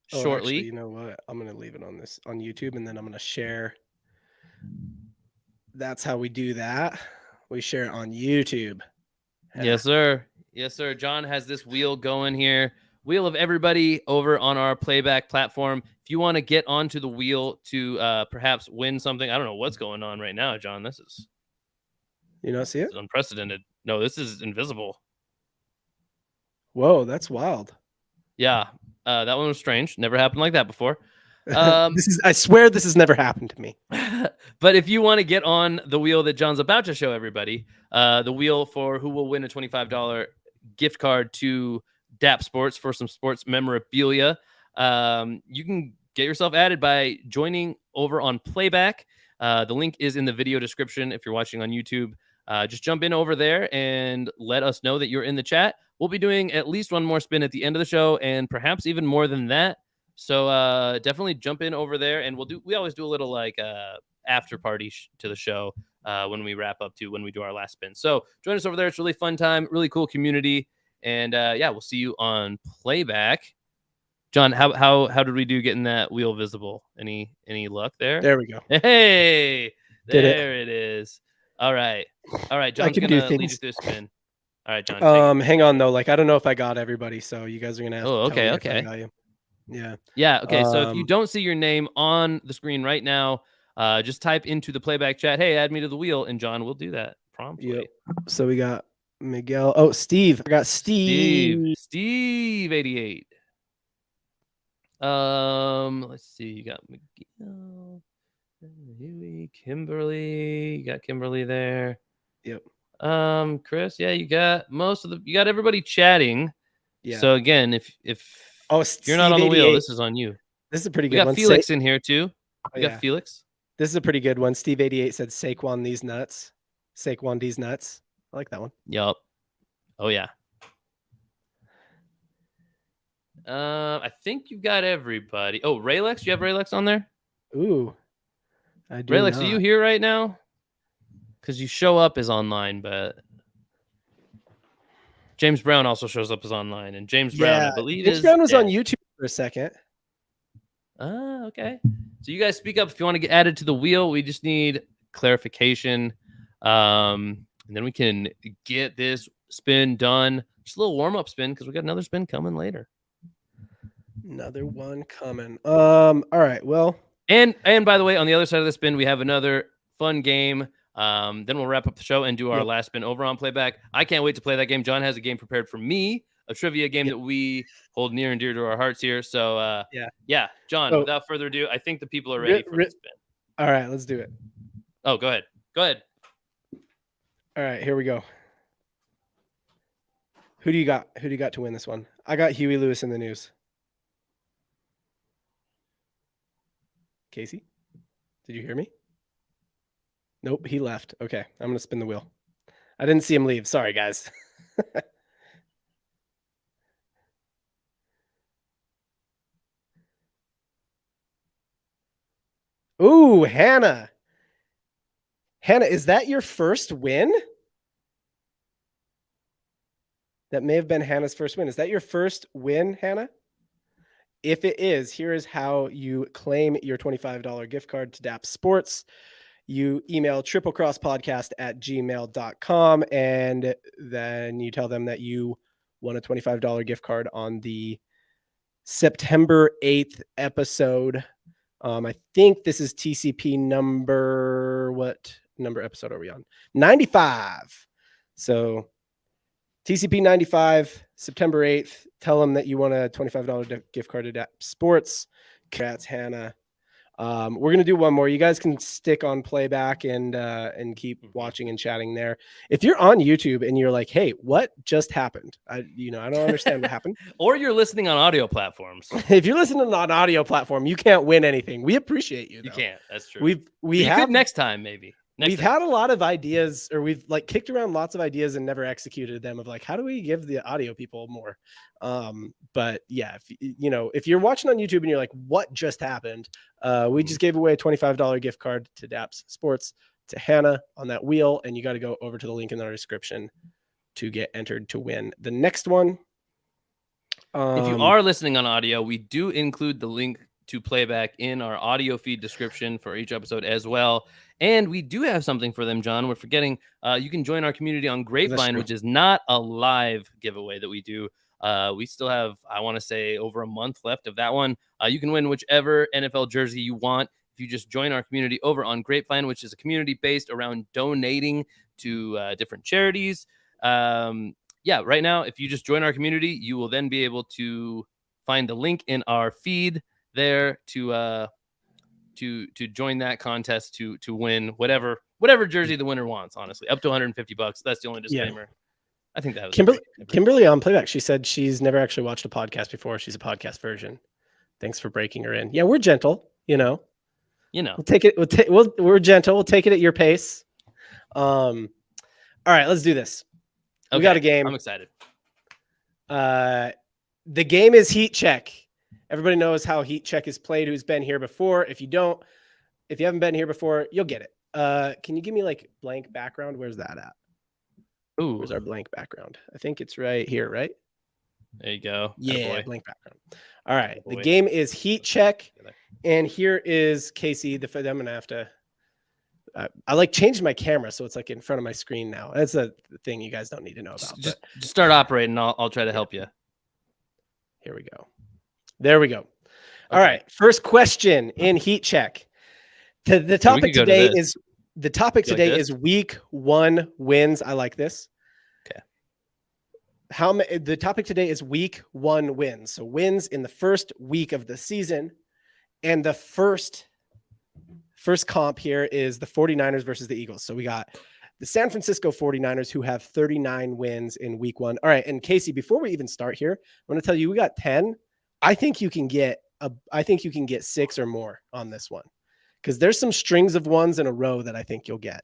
shortly. Actually, you know what? I'm going to leave it on YouTube, and then I'm going to share. That's how we do that. We share it on YouTube. Yes, sir. Yes, sir. John has this wheel going here. Wheel of everybody over on our playback platform. If you want to get onto the wheel to perhaps win something, I don't know what's going on right now, John. This is. You don't see it? This is unprecedented. No, this is invisible. Whoa, that's wild. Yeah, that one was strange. Never happened like that before. I swear this has never happened to me. But if you want to get on the wheel that John's about to show everybody, the wheel for who will win a $25 gift card to DAP Sports for some sports memorabilia, you can get yourself added by joining over on Playback. The link is in the video description if you're watching on YouTube. Just jump in over there and let us know that you're in the chat. We'll be doing at least one more spin at the end of the show and perhaps even more than that. So definitely jump in over there, and we always do a little like after party to the show when we wrap up when we do our last spin. So join us over there. It's a really fun time, really cool community, and yeah, we'll see you on Playback. John, how did we do getting that wheel visible? Any luck there? There we go. Hey, there it is. All right, John's gonna lead you through a spin. All right, John. Take it. Hang on though. Like I don't know if I got everybody, so you guys are gonna have to tell me if I Okay. got you. Yeah. Yeah. Okay. So if you don't see your name on the screen right now, just type into the playback chat, "Hey, add me to the wheel," and John will do that promptly. Yep. So we got Miguel. Oh, Steve. I got Steve. Steve 88. Let's see. You got Miguel, Huey, Kimberly. You got Kimberly there. Yep. Chris. Yeah, you got everybody chatting. Yeah. So again, if you're not on the wheel, this is on you. This is a pretty We good got one. Felix in here too. We got Felix. This is a pretty good one. Steve 88 said Saquon these nuts. Saquon these nuts. I like that one. Yup. Oh yeah. I think you've got everybody. Oh, Raylex, do you have Raylex on there? Ooh. I do. Raylex, are you here right now? Because you show up as online, but James Brown also shows up as online, and James Brown, I believe, James Brown was on YouTube for a second. Okay. So you guys speak up if you want to get added to the wheel. We just need clarification, and then we can get this spin done. Just a little warm up spin because we got another spin coming later. Another one coming. All right. Well, and by the way, on the other side of the spin, we have another fun game. Then we'll wrap up the show and do our last spin over on Playback. I can't wait to play that game. John has a game prepared for me, a trivia game that we hold near and dear to our hearts here. So, yeah, John, without further ado, I think the people are ready for the spin. All right, let's do it. Oh, go ahead. All right, here we go. Who do you got? Who do you got to win this one? I got Huey Lewis in the news. Casey, did you hear me? Nope, he left. Okay, I'm going to spin the wheel. I didn't see him leave. Sorry, guys. Ooh, Hannah. Hannah, is that your first win? That may have been Hannah's first win. Is that your first win, Hannah? If it is, here is how you claim your $25 gift card to DAP Sports. You email triplecrosspodcast@gmail.com, and then you tell them that you won a $25 gift card on the September 8th episode. I think this is TCP number, what number episode are we on? 95. So TCP 95, September 8th. Tell them that you want a $25 gift card to DAP Sports. Congrats, Hannah. We're going to do one more. You guys can stick on Playback and keep watching and chatting there. If you're on YouTube and you're like, hey, what just happened? I don't understand what happened. Or you're listening on audio platforms. If you're listening on audio platform, you can't win anything. We appreciate you, though. You can't. That's true. We have next time, maybe. We've had a lot of ideas, or we've like kicked around lots of ideas and never executed them, of like, how do we give the audio people more? But yeah, if you're watching on YouTube and you're like, what just happened? We just gave away a $25 gift card to DAPS Sports to Hannah on that wheel. And you got to go over to the link in our description to get entered to win the next one. If you are listening on audio, we do include the link to Playback in our audio feed description for each episode as well. And we do have something for them, John. We're forgetting. You can join our community on Grapevine, which is not a live giveaway that we do. We still have, I want to say, over a month left of that one. You can win whichever NFL jersey you want if you just join our community over on Grapevine, which is a community based around donating to different charities. Right now, if you just join our community, you will then be able to find the link in our feed there to join that contest to win whatever jersey the winner wants. Honestly, up to $150. That's the only disclaimer. Yeah. I think that was Kimberly on Playback. She said she's never actually watched a podcast before. She's a podcast version. Thanks for breaking her in. Yeah, we're gentle. We'll take it. We're gentle. We'll take it at your pace. All right, let's do this. We got a game. I'm excited. The game is Heat Check. Everybody knows how Heat Check is played, who's been here before. If you haven't been here before, you'll get it. Can you give me like blank background? Where's that at? Ooh. Where's our blank background? I think it's right here, right? There you go. Yeah, blank background. All right. The game is Heat Check. And here is Casey. I'm going to have to I like changed my camera so it's like in front of my screen now. That's a thing you guys don't need to know about. Just start operating. I'll try to help you. Here we go. There we go. All right. First question in heat check. The topic today is week 1 wins. I like this. Okay. The topic today is week 1 wins. So wins in the first week of the season. And the first comp here is the 49ers versus the Eagles. So we got the San Francisco 49ers who have 39 wins in week 1. All right. And Casey, before we even start here, I'm going to tell you, we got 10. I think you can get 6 or more on this one, because there's some strings of ones in a row that I think you'll get.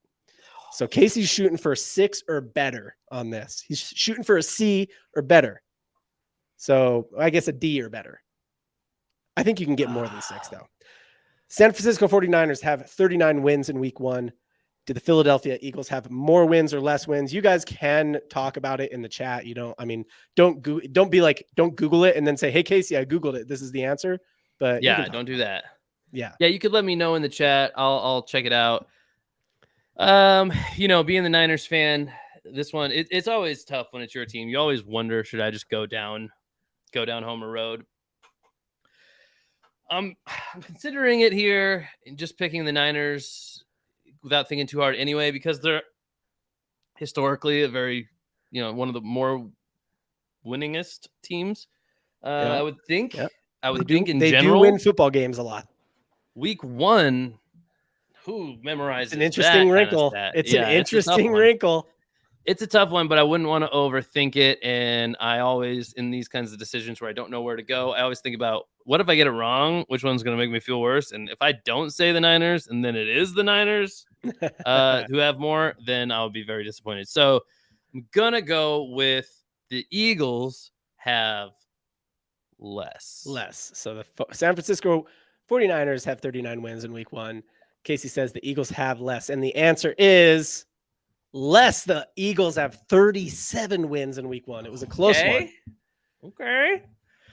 So Casey's shooting for 6 or better on this. He's shooting for a C or better. So I guess a D or better. I think you can get more than 6 though. San Francisco 49ers have 39 wins in week 1. Do the Philadelphia Eagles have more wins or less wins? You guys can talk about it in the chat. Don't Google it and then say, hey, Casey, I Googled it. This is the answer. But yeah, don't do that. Yeah. You could let me know in the chat. I'll check it out. Being the Niners fan, this one, it's always tough when it's your team. You always wonder, should I just go down Homer Road? I'm considering it here and just picking the Niners without thinking too hard anyway, because they're historically a very, one of the more winningest teams. I would think. Yep. They do win football games a lot. Week 1, who memorizes? It's an interesting wrinkle. It's an interesting wrinkle. It's a tough one, but I wouldn't want to overthink it. And I always, in these kinds of decisions where I don't know where to go, I always think about, what if I get it wrong? Which one's going to make me feel worse? And if I don't say the Niners and then it is the Niners who have more, then I'll be very disappointed. So I'm going to go with the Eagles have less. So the San Francisco 49ers have 39 wins in week 1. Casey says the Eagles have less. And the answer is less. The Eagles have 37 wins in week 1. It was a close one. Okay.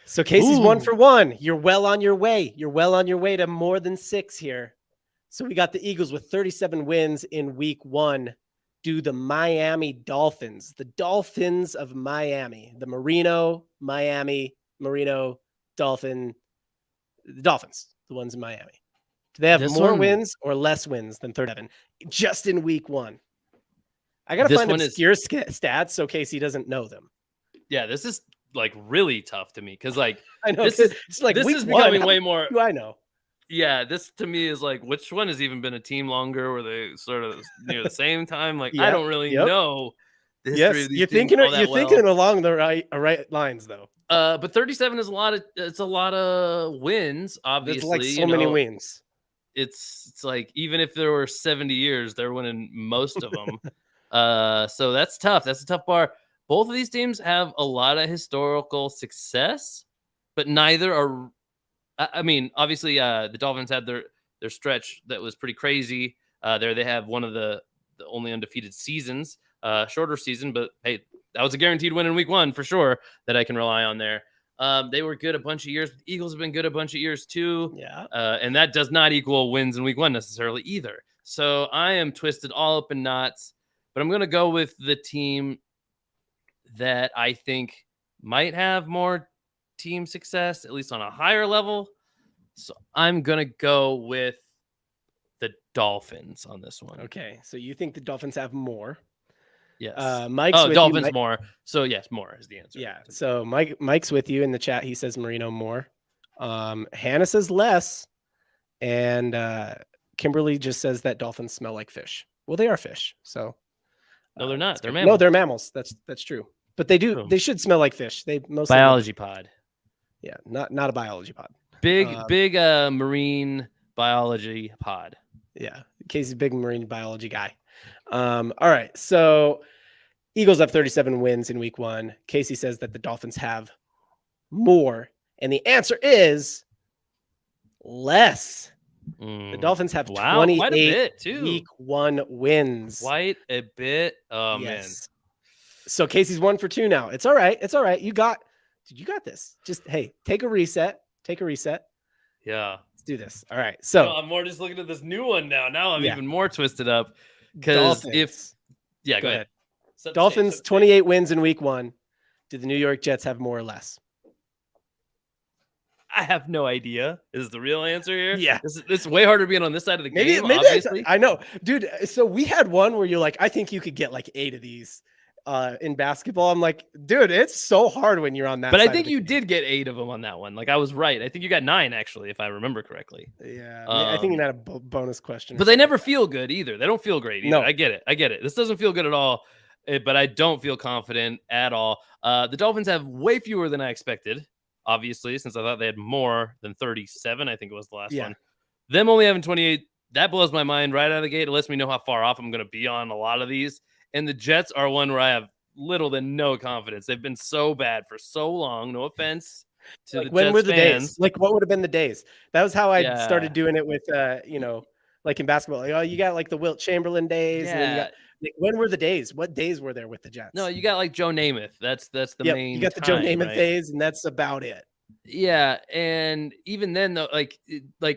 So Casey's 1 for 1. You're well on your way. You're well on your way to more than 6 here. So we got the Eagles with 37 wins in week 1. Do the Miami Dolphins, the Dolphins of Miami, the Marino Dolphin, the Dolphins, the ones in Miami. Do they have more wins or less wins than 37 just in week 1? I got to find obscure stats so Casey doesn't know them. Yeah, this is like really tough to me because I know this is becoming way more. Do I know? Yeah, this to me is like, which one has even been a team longer? Were they sort of near the same time? Like, I don't really know the history of these you're thinking along the right lines though. But 37 is a lot of wins. Obviously, there's like so many wins. It's like even if there were 70 years, they're winning most of them. So that's tough. That's a tough bar. Both of these teams have a lot of historical success, but neither are. I mean, obviously, the Dolphins had their stretch that was pretty crazy. There they have one of the only undefeated seasons, shorter season, but hey, that was a guaranteed win in week 1 for sure that I can rely on there. They were good a bunch of years. The Eagles have been good a bunch of years too. Yeah. And that does not equal wins in week 1 necessarily either. So I am twisted all up in knots, but I'm going to go with the team that I think might have more team success, at least on a higher level. So I'm going to go with the Dolphins on this one. Okay. So you think the Dolphins have more? Yes. Dolphins more. So yes, more is the answer. Yeah. So Mike's with you in the chat. He says Marino more. Hannah says less. And Kimberly just says that dolphins smell like fish. Well, they are fish. So no, they're not. They're mammals. No, they're mammals. That's true. But they do. They should smell like fish. They mostly biology pod. Yeah, not a biology pod. Big marine biology pod. Yeah, Casey's big marine biology guy. All right, so Eagles have 37 wins in week 1. Casey says that the Dolphins have more, and the answer is less. The Dolphins have 28 week 1 wins. Quite a bit. Oh man. So Casey's 1 for 2 now. It's all right. It's all right. You got this. Just, hey, take a reset. Yeah. do this. All right. No, So I'm more just looking at this new one now. Now I'm Yeah. even more twisted up because Dolphins. go Go ahead. ahead. Set the stage, Dolphins, set the stage. 28 wins in week 1. Did the New York Jets have more or less? I have no idea. Is the real answer here? Yeah. This is way harder being on this side of the Maybe game. maybe Obviously, I know, dude. So we had one where you're like, I think you could get like 8 of these in basketball. I'm like, dude, it's so hard when you're on that. but I side of think the you game. did get 8 of them on that one. Like I was right. I think you got 9 actually, if I remember correctly. Yeah, I think you had a bonus question. But they never feel good either. They don't feel great either. No. I get it. This doesn't feel good at all. But I don't feel confident at all. The Dolphins have way fewer than I expected. Obviously, since I thought they had more than 37, I think it was the last one. Them only having 28, that blows my mind right out of the gate. It lets me know how far off I'm going to be on a lot of these. And the Jets are one where I have little to no confidence. They've been so bad for so long. No offense to Like, the when Jets were the fans. days? Like, what would have been the days? That was how I Yeah. started doing it with, like in basketball. Like, oh, you got like the Wilt Chamberlain days, and then you Yeah. got. Like, when were the days? What days were there with the Jets? No, you got like Joe Namath. That's the main. You got the Joe time, Namath right? days, and that's about it. Yeah, and even then though, like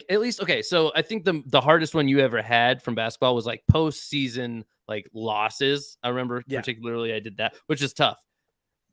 at least okay. So I think the hardest one you ever had from basketball was like postseason like losses. I remember particularly I did that, which is tough.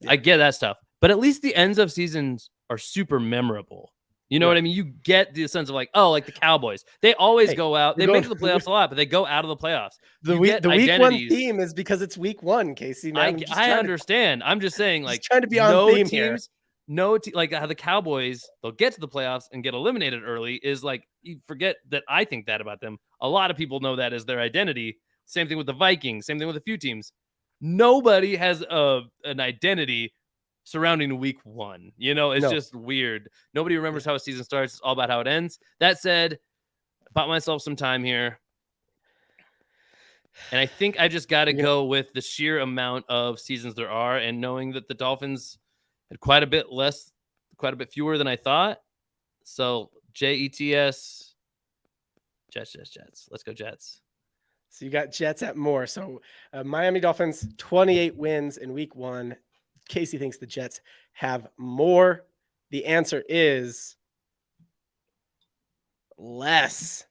Yeah. I get that stuff, but at least the ends of seasons are super memorable. You know what I mean? You get the sense of like, oh, like the Cowboys. They always go out. They make the playoffs a lot, but they go out of the playoffs. The week 1 theme is because it's week 1, Casey. Man, I understand. I'm just saying, like, trying to be on theme teams, here. Like how the Cowboys, they'll get to the playoffs and get eliminated early is like, you forget that I think that about them. A lot of people know that as their identity. Same thing with the Vikings. Same thing with a few teams. Nobody has an identity surrounding week 1. You know, it's just weird. Nobody remembers how a season starts. It's all about how it ends. That said, I bought myself some time here. And I think I just got to go with the sheer amount of seasons there are, and knowing that the Dolphins had quite a bit fewer than I thought. So Jets. Let's go Jets. So you got Jets at more. So Miami Dolphins, 28 wins in week 1. Casey thinks the Jets have more. The answer is less.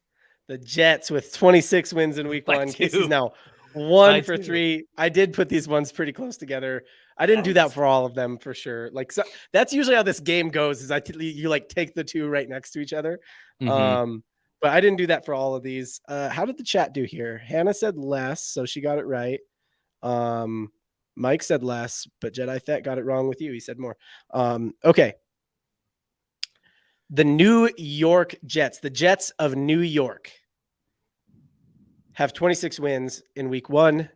The Jets with 26 wins in week 1. Casey's now 1 for 3. I did put these ones pretty close together. I didn't do that for all of them for sure. Like, so that's usually how this game goes. Is you like take the 2 right next to each other. Mm-hmm. But I didn't do that for all of these. How did the chat do here? Hannah said less, so she got it right. Mike said less, but Jedi Fett got it wrong with you. He said more. Okay. The New York Jets, the Jets of New York, have 26 wins in week 1.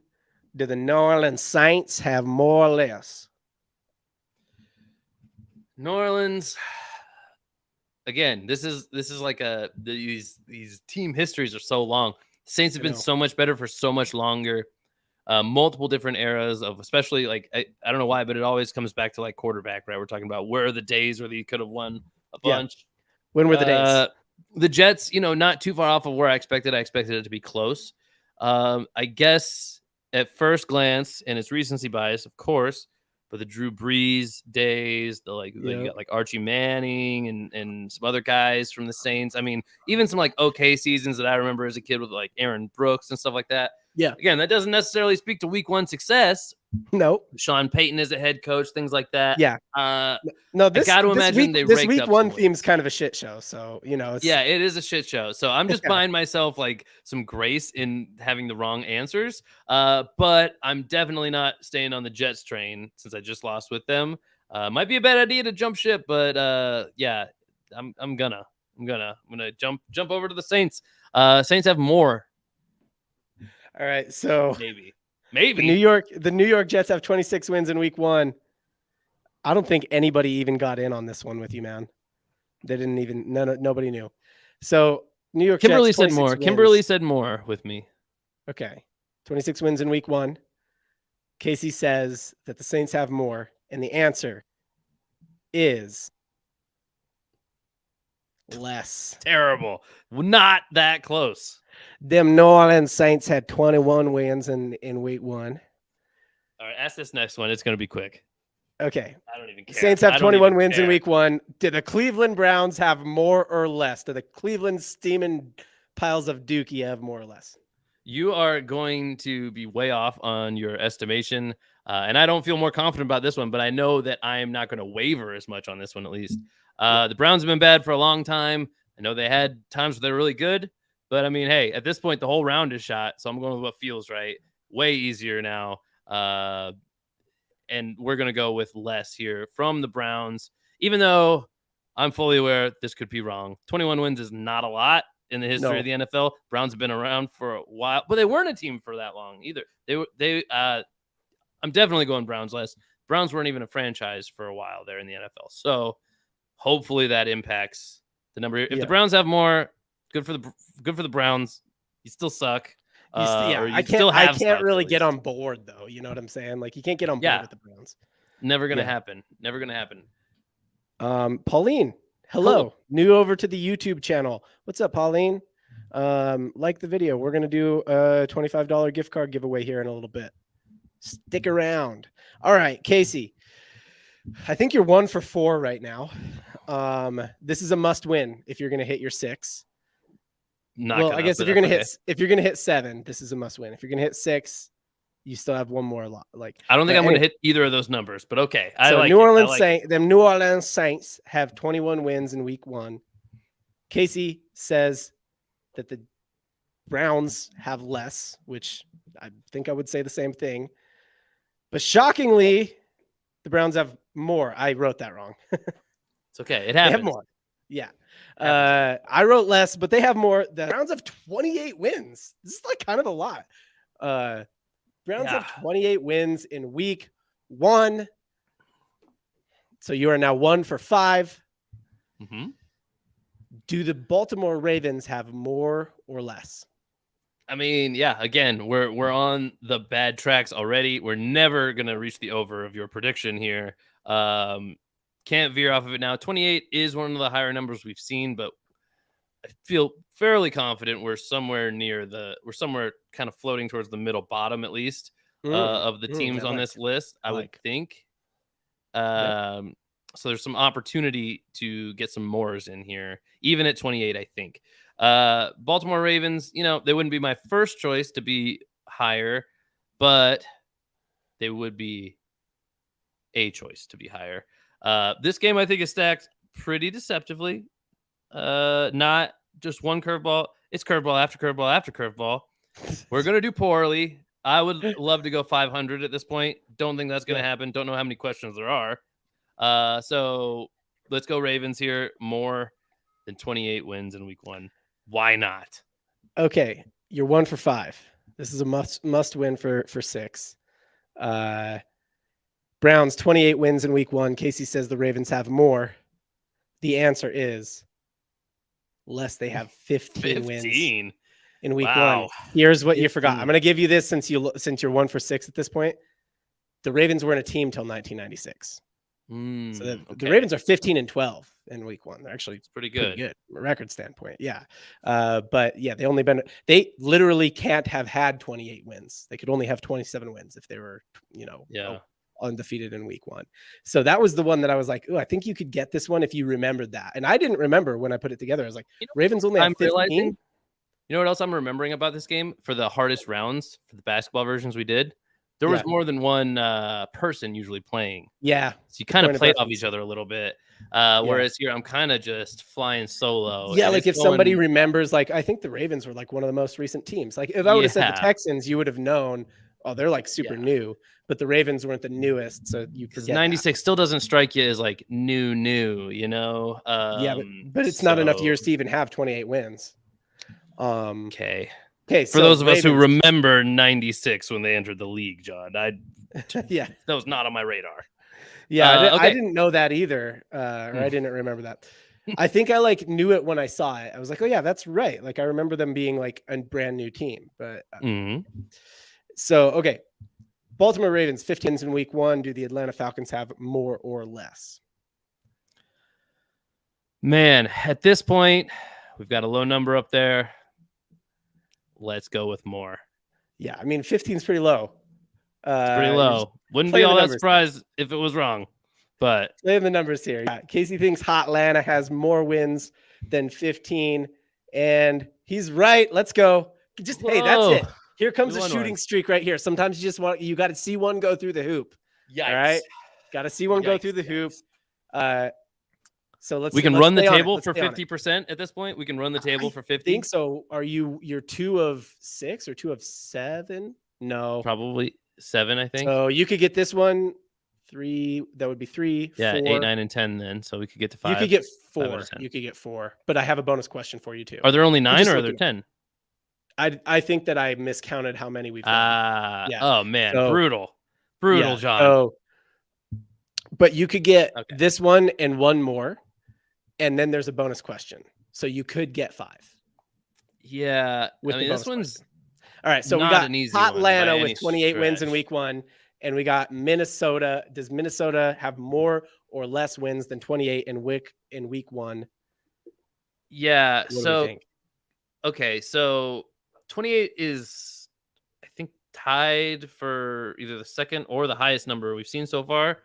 Do the New Orleans Saints have more or less? New Orleans. Again, this is like these team histories are so long. Saints have been so much better for so much longer. Multiple different eras of, especially like I don't know why, but it always comes back to like quarterback, right? We're talking about where are the days where they could have won a bunch. When were the days? The Jets, not too far off of where I expected. I expected it to be close. I guess at first glance, and it's recency bias, of course, but the Drew Brees days, you got like Archie Manning and some other guys from the Saints. I mean, even some like okay seasons that I remember as a kid with like Aaron Brooks and stuff like that. Yeah. Again, that doesn't necessarily speak to week 1 success. No. Sean Payton as a head coach, things like that. Yeah. No, this, I got to imagine this week 1 theme's kind of a shit show. So, it's, yeah, it is a shit show. So I'm just buying myself like some grace in having the wrong answers. But I'm definitely not staying on the Jets train since I just lost with them. Might be a bad idea to jump ship, but yeah, I'm gonna jump over to the Saints. Saints have more. All right, so maybe the New York Jets have 26 wins in week 1. I don't think anybody even got in on this one with you, man. They didn't even nobody knew. So New York Kimberly Jets, said more. Wins. Kimberly said more with me. Okay, 26 wins in week 1. Casey says that the Saints have more, and the answer is less. Terrible. Not that close. Them New Orleans Saints had 21 wins in week 1. All right, ask this next one. It's going to be quick. Okay. I don't even care. Saints have 21 wins care. in week 1. Do the Cleveland Browns have more or less? Do the Cleveland steaming piles of dookie have more or less? You are going to be way off on your estimation. And I don't feel more confident about this one, but I know that I am not going to waver as much on this one, at least. The Browns have been bad for a long time. I know they had times where they're really good, but I mean, hey, at this point, the whole round is shot. So I'm going with what feels right. Way easier now. And we're going to go with less here from the Browns, even though I'm fully aware this could be wrong. 21 wins is not a lot in the history of the NFL. Browns have been around for a while, but they weren't a team for that long either. I'm definitely going Browns less. Browns weren't even a franchise for a while there in the NFL. So hopefully that impacts the number. If the Browns have more, good for the Browns. You still suck. I can't really get on board though. You know what I'm saying? Like you can't get on board with the Browns. Never gonna happen. Never gonna happen. Pauline, hello. New over to the YouTube channel. What's up, Pauline? Like the video. We're gonna do a $25 gift card giveaway here in a little bit. Stick around. All right, Casey. I think you're 1 for 4 right now. This is a must win if you're gonna hit your 6. I guess if you're gonna hit 7, this is a must win. If you're gonna hit 6, you still have one more lot. Like I don't think I'm gonna hit either of those numbers, but okay. New Orleans Saints have 21 wins in week 1. Casey says that the Browns have less, which I think I would say the same thing. But shockingly, the Browns have more. I wrote that wrong. It's okay. It happens. They have more. Yeah. I wrote less, but they have more. The Browns have 28 wins. This is like kind of a lot. Browns have 28 wins in week 1. So you are now 1 for 5. Mm-hmm. Do the Baltimore Ravens have more or less? I mean, yeah, again, we're on the bad tracks already. We're never going to reach the over of your prediction here. Can't veer off of it now. 28 is one of the higher numbers we've seen, but I feel fairly confident we're somewhere kind of floating towards the middle bottom, at least, of the teams on this list, I would think. So there's some opportunity to get some mores in here, even at 28, I think. Baltimore Ravens, they wouldn't be my first choice to be higher, but they would be a choice to be higher. This game, I think, is stacked pretty deceptively. Not just one curveball. It's curveball after curveball after curveball. We're going to do poorly. I would love to go 500 at this point. Don't think that's going to happen. Don't know how many questions there are. So let's go Ravens here. More than 28 wins in week 1. Why not? Okay. You're 1 for 5. This is a must win for 6. Browns 28 wins in week 1. Casey says the Ravens have more. The answer is less. They have 15 wins in week 1. Here's what you forgot. I'm going to give you this since you're 1 for 6 at this point. The Ravens weren't a team till 1996. So the Ravens are 15-12 in week 1. They're actually pretty good from a record standpoint. Yeah. But yeah, they literally can't have had 28 wins. They could only have 27 wins if they were, undefeated in week 1. So that was the one that I was like, I think you could get this one if you remembered that. And I didn't remember when I put it together. I was like, Ravens only have 15. You know what else I'm remembering about this game? For the hardest rounds, for the basketball versions we did, there was more than one person usually playing. Yeah. So you kind of played off each other a little bit. Whereas here, I'm kind of just flying solo. Yeah, like if somebody remembers, like, I think the Ravens were like one of the most recent teams. Like if I would have said the Texans, you would have known, they're like super new. But the Ravens weren't the newest. So you could 96 still doesn't strike you as like new, but it's not enough years to even have 28 wins. Okay. For those of us who remember 96 when they entered the league, John, that was not on my radar. Yeah, I didn't know that either, or I didn't remember that. I think I like knew it when I saw it. I was like, oh yeah, that's right. Like I remember them being like a brand new team. But so okay, Baltimore Ravens 15s in week 1. Do the Atlanta Falcons have more or less? Man, at this point, we've got a low number up there. Let's go with more. Yeah, I mean 15 is pretty low. It's pretty You're just low. Wouldn't be playing the all that numbers here. surprised if it was wrong, but Playing the numbers here. Yeah, Casey thinks Hotlanta has more wins than 15, and he's right. Let's go. Just hey, that's whoa, it. Here comes we a won shooting one. streak right here. Sometimes you got to see one go through the hoop. Yikes! All right, got to see one go through the Yikes. hoop. So we can let's run the stay on it. table Let's for stay on it. 50% at this point. We can run the table for 50. I think so. You're 2 of 6 or 2 of 7? No, Probably 7, I think. so you could get this one 3. That would be 3. Yeah, 4. 8, 9, and 10. Then so we could get to 5. You could get 5 out 4. of 10. You could get 4. But I have a bonus question for you too. Are there only 9 just or are there looking 10? I think that I miscounted how many we've done. Yeah. Oh man, So- brutal, Yeah, John. So, but you could get Okay. this one and one more, and then there's a bonus question. So you could get 5. Yeah, With I the mean, this bonus one's question. All right, so we not got an easy one by Atlanta any with 28 wins in stretch. week 1, and we got Minnesota. Does Minnesota have more or less wins than 28 in week 1? Yeah. What do we So think? okay, so 28 is, I think, tied for either the second or the highest number we've seen so far.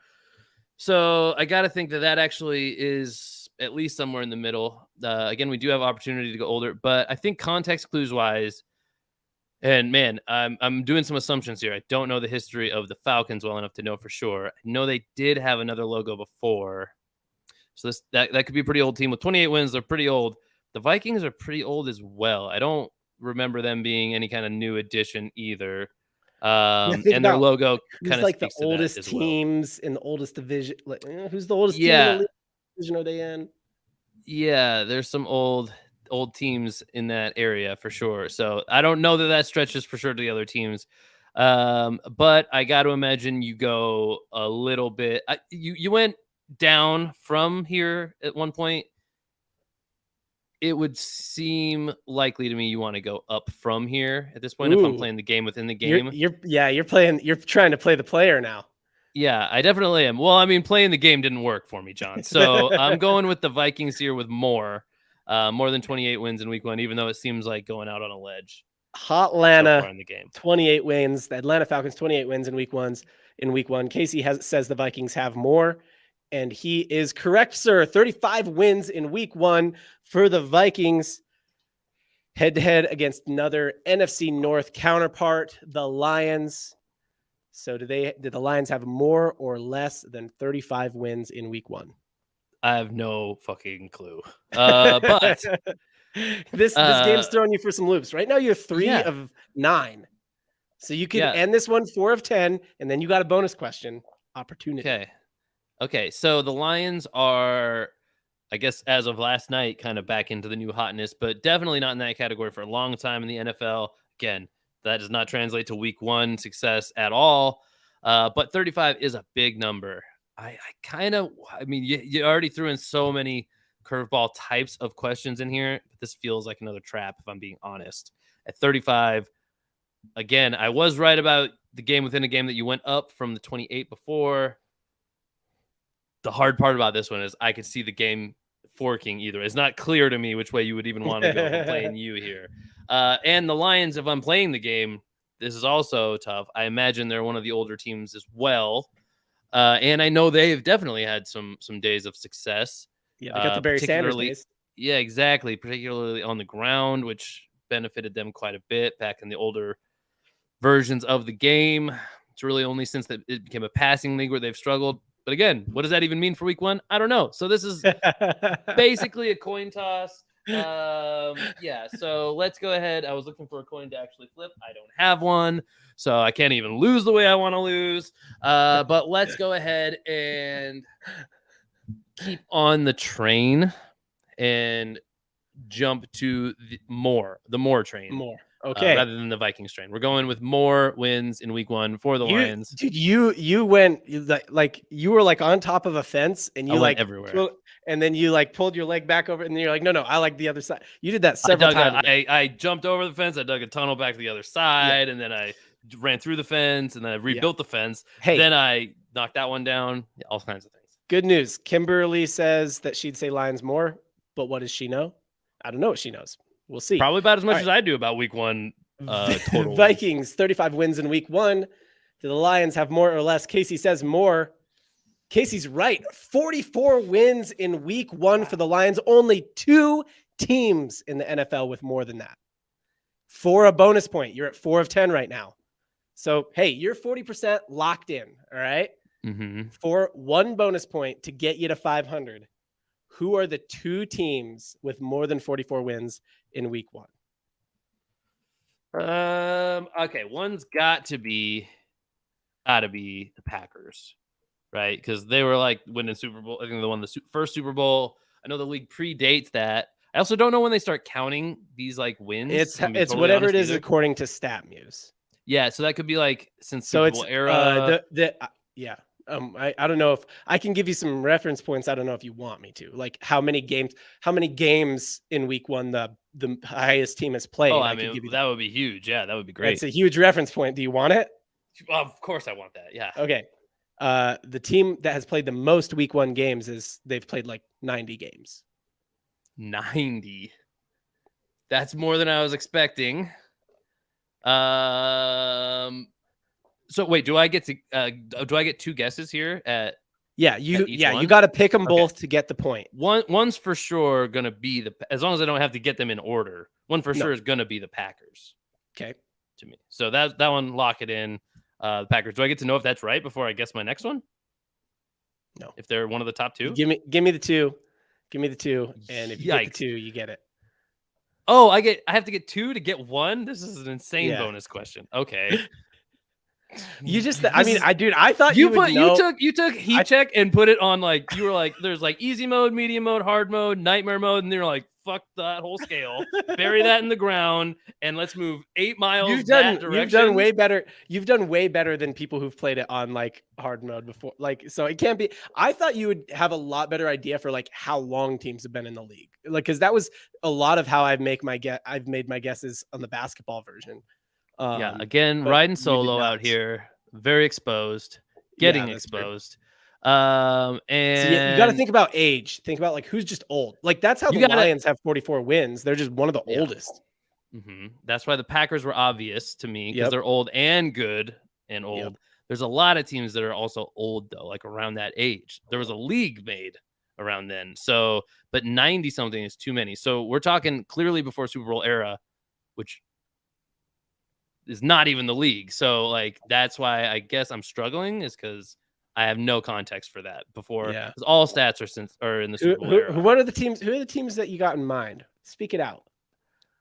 So I got to think that actually is at least somewhere in the middle. Again, we do have opportunity to go older, but I think context clues wise, and man, I'm doing some assumptions here. I don't know the history of the Falcons well enough to know for sure. I know they did have another logo before, so that could be a pretty old team with 28 wins. They're pretty old. The Vikings are pretty old as well. I don't remember them being any kind of new addition either. And their logo Who's kind of like the speaks to that oldest as well. teams in the oldest division? Like, who's the oldest team in Yeah. the league? Division are they in? Yeah, there's some old teams in that area for sure. So I don't know that stretches for sure to the other teams. But I got to imagine you go a little bit. You went down from here at one point. It would seem likely to me you want to go up from here at this point if I'm Ooh. playing the game within the game. You're trying to play the player now. Yeah, I definitely am. Well, I mean, playing the game didn't work for me, John. So I'm going with the Vikings here with more than 28 wins in week 1, even though it seems like going out on a ledge. Hotlanta So far in the game. 28 wins. The Atlanta Falcons 28 wins in week 1. Casey says the Vikings have more, and he is correct, sir. 35 wins in week 1 for the Vikings. Head-to-head against another NFC North counterpart, the Lions. So did the Lions have more or less than 35 wins in week 1? I have no fucking clue. But this game's throwing you for some loops. Right now you're 3 of 9. So you could end this one 4 of 10, and then you got a bonus question opportunity. Okay. So the Lions are, I guess, as of last night, kind of back into the new hotness, but definitely not in that category for a long time in the NFL. Again, that does not translate to week 1 success at all. But 35 is a big number. I mean, you already threw in so many curveball types of questions in here, but this feels like another trap, if I'm being honest. At 35, again, I was right about the game within a game that you went up from the 28 before. The hard part about this one is I could see the game forking either. It's not clear to me which way you would even want to go from playing you here. And the Lions, if I'm playing the game, this is also tough. I imagine they're one of the older teams as well. And I know they've definitely had some days of success. Yeah, they got the Barry Sanders days. Yeah, exactly. Particularly on the ground, which benefited them quite a bit back in the older versions of the game. It's really only since it became a passing league where they've struggled. But again, what does that even mean for week 1? I don't know. So this is basically a coin toss. Yeah, so let's go ahead. I was looking for a coin to actually flip. I don't have one, so I can't even lose the way I want to lose. But let's go ahead and keep on the train and jump to the more train. Okay. Rather than the Vikings train. We're going with more wins in week 1 for the Lions. Dude, you went like you were like on top of a fence and you like everywhere. And then you like pulled your leg back over and then you're like, no, I like the other side. You did that several times. I jumped over the fence. I dug a tunnel back to the other side, and then I ran through the fence, and then I rebuilt the fence. Hey, then I knocked that one down. All kinds of things. Good news. Kimberly says that she'd say Lions more, but what does she know? I don't know what she knows. We'll see. Probably about as much as I do about week 1 total. Vikings, 35 wins in week 1. Do the Lions have more or less? Casey says more. Casey's right. 44 wins in week 1 for the Lions. Only 2 teams in the NFL with more than that. For a bonus point, you're at 4 of 10 right now. So, hey, you're 40% locked in. All right. For 1 bonus point to get you to 500, who are the 2 teams with more than 44 wins in week 1? Okay, one's got to be the Packers, right? Because they were like winning Super Bowl. I think they won the first Super Bowl. I know the league predates that. I also don't know when they start counting these like wins. It's whatever it is according to StatMuse. Yeah, so that could be like since Super Bowl era. Yeah. I don't know if I can give you some reference points. I don't know if you want me to. Like how many games in week 1 the highest team has played. Oh, I mean, that would be huge. Yeah, that would be great. It's a huge reference point. Do you want it? Of course I want that. Yeah. Okay. The team that has played the most week 1 games they've played like 90 games. 90. That's more than I was expecting. So wait, do I get 2 guesses here you got to pick them both to get the point. One's for sure going to be as long as I don't have to get them in order. One for sure is going to be the Packers. Okay. To me. So that one, lock it in. The Packers. Do I get to know if that's right before I guess my next one? No. If they're one of the top 2? Give me the 2. Give me the 2, and if you get the 2, you get it. Oh, I have to get 2 to get 1. This is an insane bonus question. Okay. You just, I thought you took heat check and put it on like, you were like, there's like easy mode, medium mode, hard mode, nightmare mode. And you're like, fuck that whole scale, bury that in the ground. And let's move 8 miles. You've done way better. You've done way better than people who've played it on like hard mode before. Like, so it can't be, I thought you would have a lot better idea for like how long teams have been in the league. Like, cause that was a lot of how I've made my guesses on the basketball version. Again, riding solo out here, very exposed, getting exposed. And you got to think about age. Think about like who's just old. Like that's how the Lions have 44 wins. They're just one of the oldest. That's why the Packers were obvious to me because they're old and good and old. There's a lot of teams that are also old though, like around that age. There was a league made around then. So, but 90 something is too many. So we're talking clearly before Super Bowl era, which is not even the league. So like, that's why I guess I'm struggling is because I have no context for that before. Yeah. All stats are in the Super Bowl era. What are the teams? Who are the teams that you got in mind? Speak it out.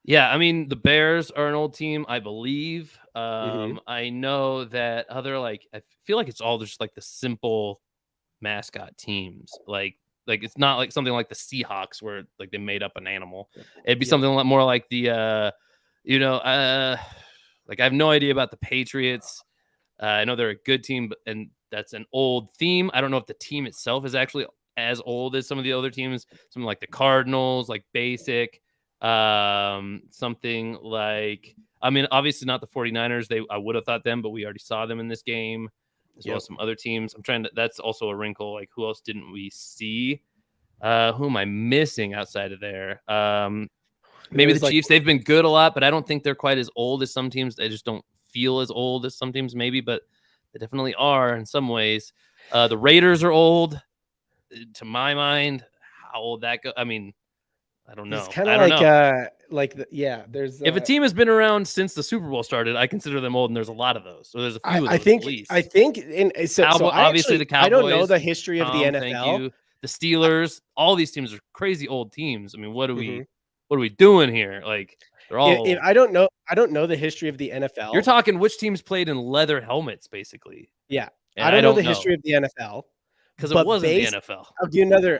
Yeah. I mean, the Bears are an old team, I believe. I know that I feel like it's all just like the simple mascot temes. Like it's not like something like the Seahawks where like they made up an animal. It'd be something more like the, like I have no idea about the Patriots. I know they're a good team, and that's an old theme. I don't know if the team itself is actually as old as some of the other teams. Something like the Cardinals, like basic. Something like, I mean, obviously not the 49ers. I would have thought them, but we already saw them in this game, as well as some other teams. That's also a wrinkle. Like, who else didn't we see? Who am I missing outside of there? Maybe the Chiefs, they've been good a lot, but I don't think they're quite as old as some teams. They just don't feel as old as some teams, maybe, but they definitely are in some ways. The Raiders are old, to my mind. How old that go? I mean, I don't know. It's kind of there's. If a team has been around since the Super Bowl started, I consider them old, and there's a lot of those. So there's a few of those at least. I think, obviously the Cowboys. I don't know the history of the NFL. Thank you. The Steelers, all these teams are crazy old teams. I mean, what are we doing here? Like, they're all. I don't know the history of the NFL. You're talking which teams played in leather helmets, basically. Yeah, and I don't know the history of the NFL because it wasn't the NFL.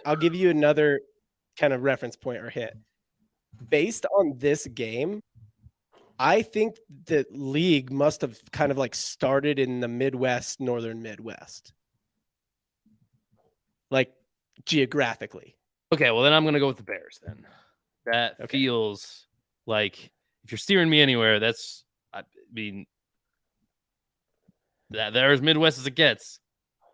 I'll give you another kind of reference point or hit. Based on this game, I think the league must have kind of like started in the Midwest, northern Midwest, like geographically. Okay, well then I'm gonna go with the Bears then. That feels like if you're steering me anywhere, they're as Midwest as it gets.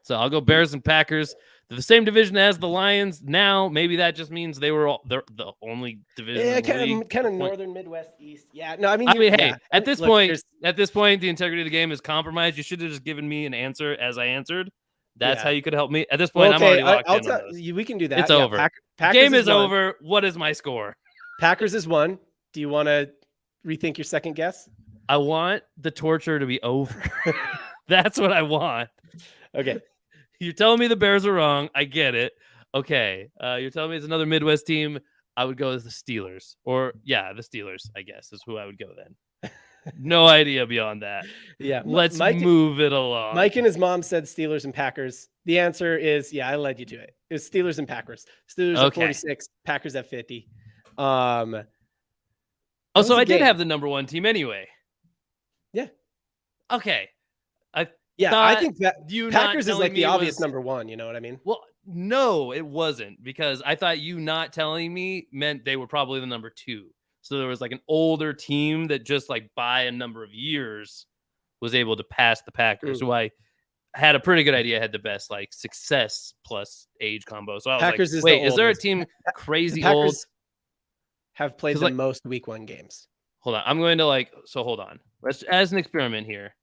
So I'll go Bears and Packers. They're the same division as the Lions. Now, maybe that just means they're the only division in the league. Kind of northern, Midwest, East. Yeah, no, I mean, hey, at this point, the integrity of the game is compromised. You should have just given me an answer as I answered. That's how you could help me. At this point, I'm already locked in on this. We can do that. It's over. Game is over. What is my score? Packers is 1. Do you want to rethink your second guess? I want the torture to be over. That's what I want. Okay. You're telling me the Bears are wrong. I get it. Okay. You're telling me it's another Midwest team. I would go as the Steelers. Or, the Steelers, I guess, is who I would go then. No idea beyond that. Yeah. Let's move it along. Mike and his mom said Steelers and Packers. The answer is, I led you to it. It's Steelers and Packers. Steelers at 46, Packers at 50. So I did have the number 1 team anyway. Yeah. Okay. I think that Packers is like the obvious number 1. You know what I mean? Well, no, it wasn't, because I thought you not telling me meant they were probably the number 2. So there was like an older team that just like by a number of years was able to pass the Packers, who I had a pretty good idea had the best like success plus age combo. So I was Packers like, wait, is there a team crazy old? Have played the most week 1 games. Hold on. I'm going to hold on. Let's, as an experiment here,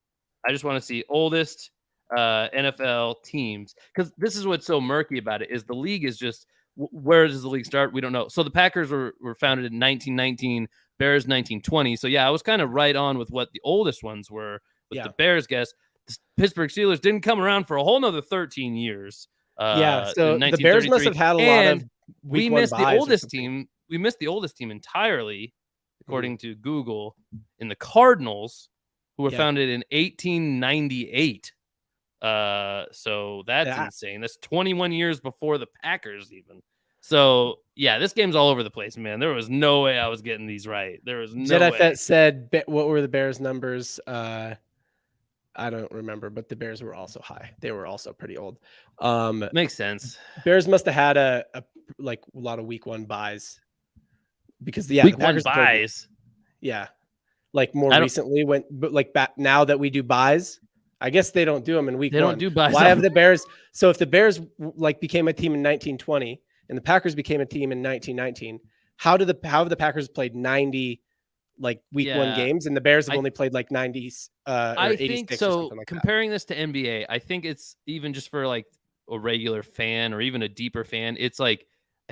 I just want to see oldest NFL teams, because this is what's so murky about it is the league is just, where does the league start? We don't know. So the Packers were founded in 1919, Bears 1920. So I was kind of right on with what the oldest ones were with the Bears guess. The Pittsburgh Steelers didn't come around for a whole nother 13 years. So the Bears must have had a lot of we missed the oldest team. We missed the oldest team entirely, according to Google, in the Cardinals, who were founded in 1898. So that's insane. That's 21 years before the Packers even. So this game's all over the place, man. There was no way I was getting these right. There was no way. Fett said, what were the Bears numbers? I don't remember, but the Bears were also high. They were also pretty old. Makes sense. Bears must have had a lot of week 1 buys, because week 1 buys. Like more recently now that we do buys, I guess they don't do them in week 1. They don't do buys. Why have the Bears? So if the Bears became a team in 1920 and the Packers became a team in 1919, how have the Packers played 90 week 1 games and the Bears have only played 90s or 86 think so. Or something Comparing this to NBA, I think it's even just for a regular fan or even a deeper fan, it's I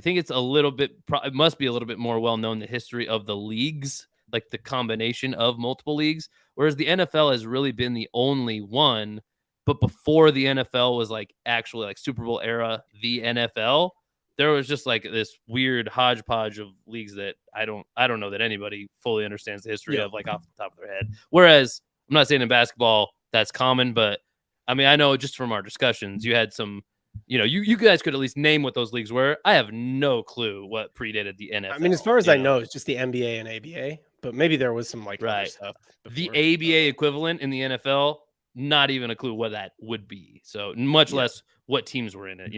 think it's a little bit, it must be a little bit more well known, the history of the leagues, like the combination of multiple leagues, whereas the NFL has really been the only one. But before the NFL was actually Super Bowl era, the NFL, there was just this weird hodgepodge of leagues that I don't know that anybody fully understands the history of off the top of their head. Whereas I'm not saying in basketball that's common, but I mean, I know just from our discussions, you had some, you guys could at least name what those leagues were. I have no clue what predated the NFL. I mean, as far as I know, it's just the NBA and ABA, but maybe there was some other stuff before. The ABA equivalent in the NFL, not even a clue what that would be. So much less what teams were in it.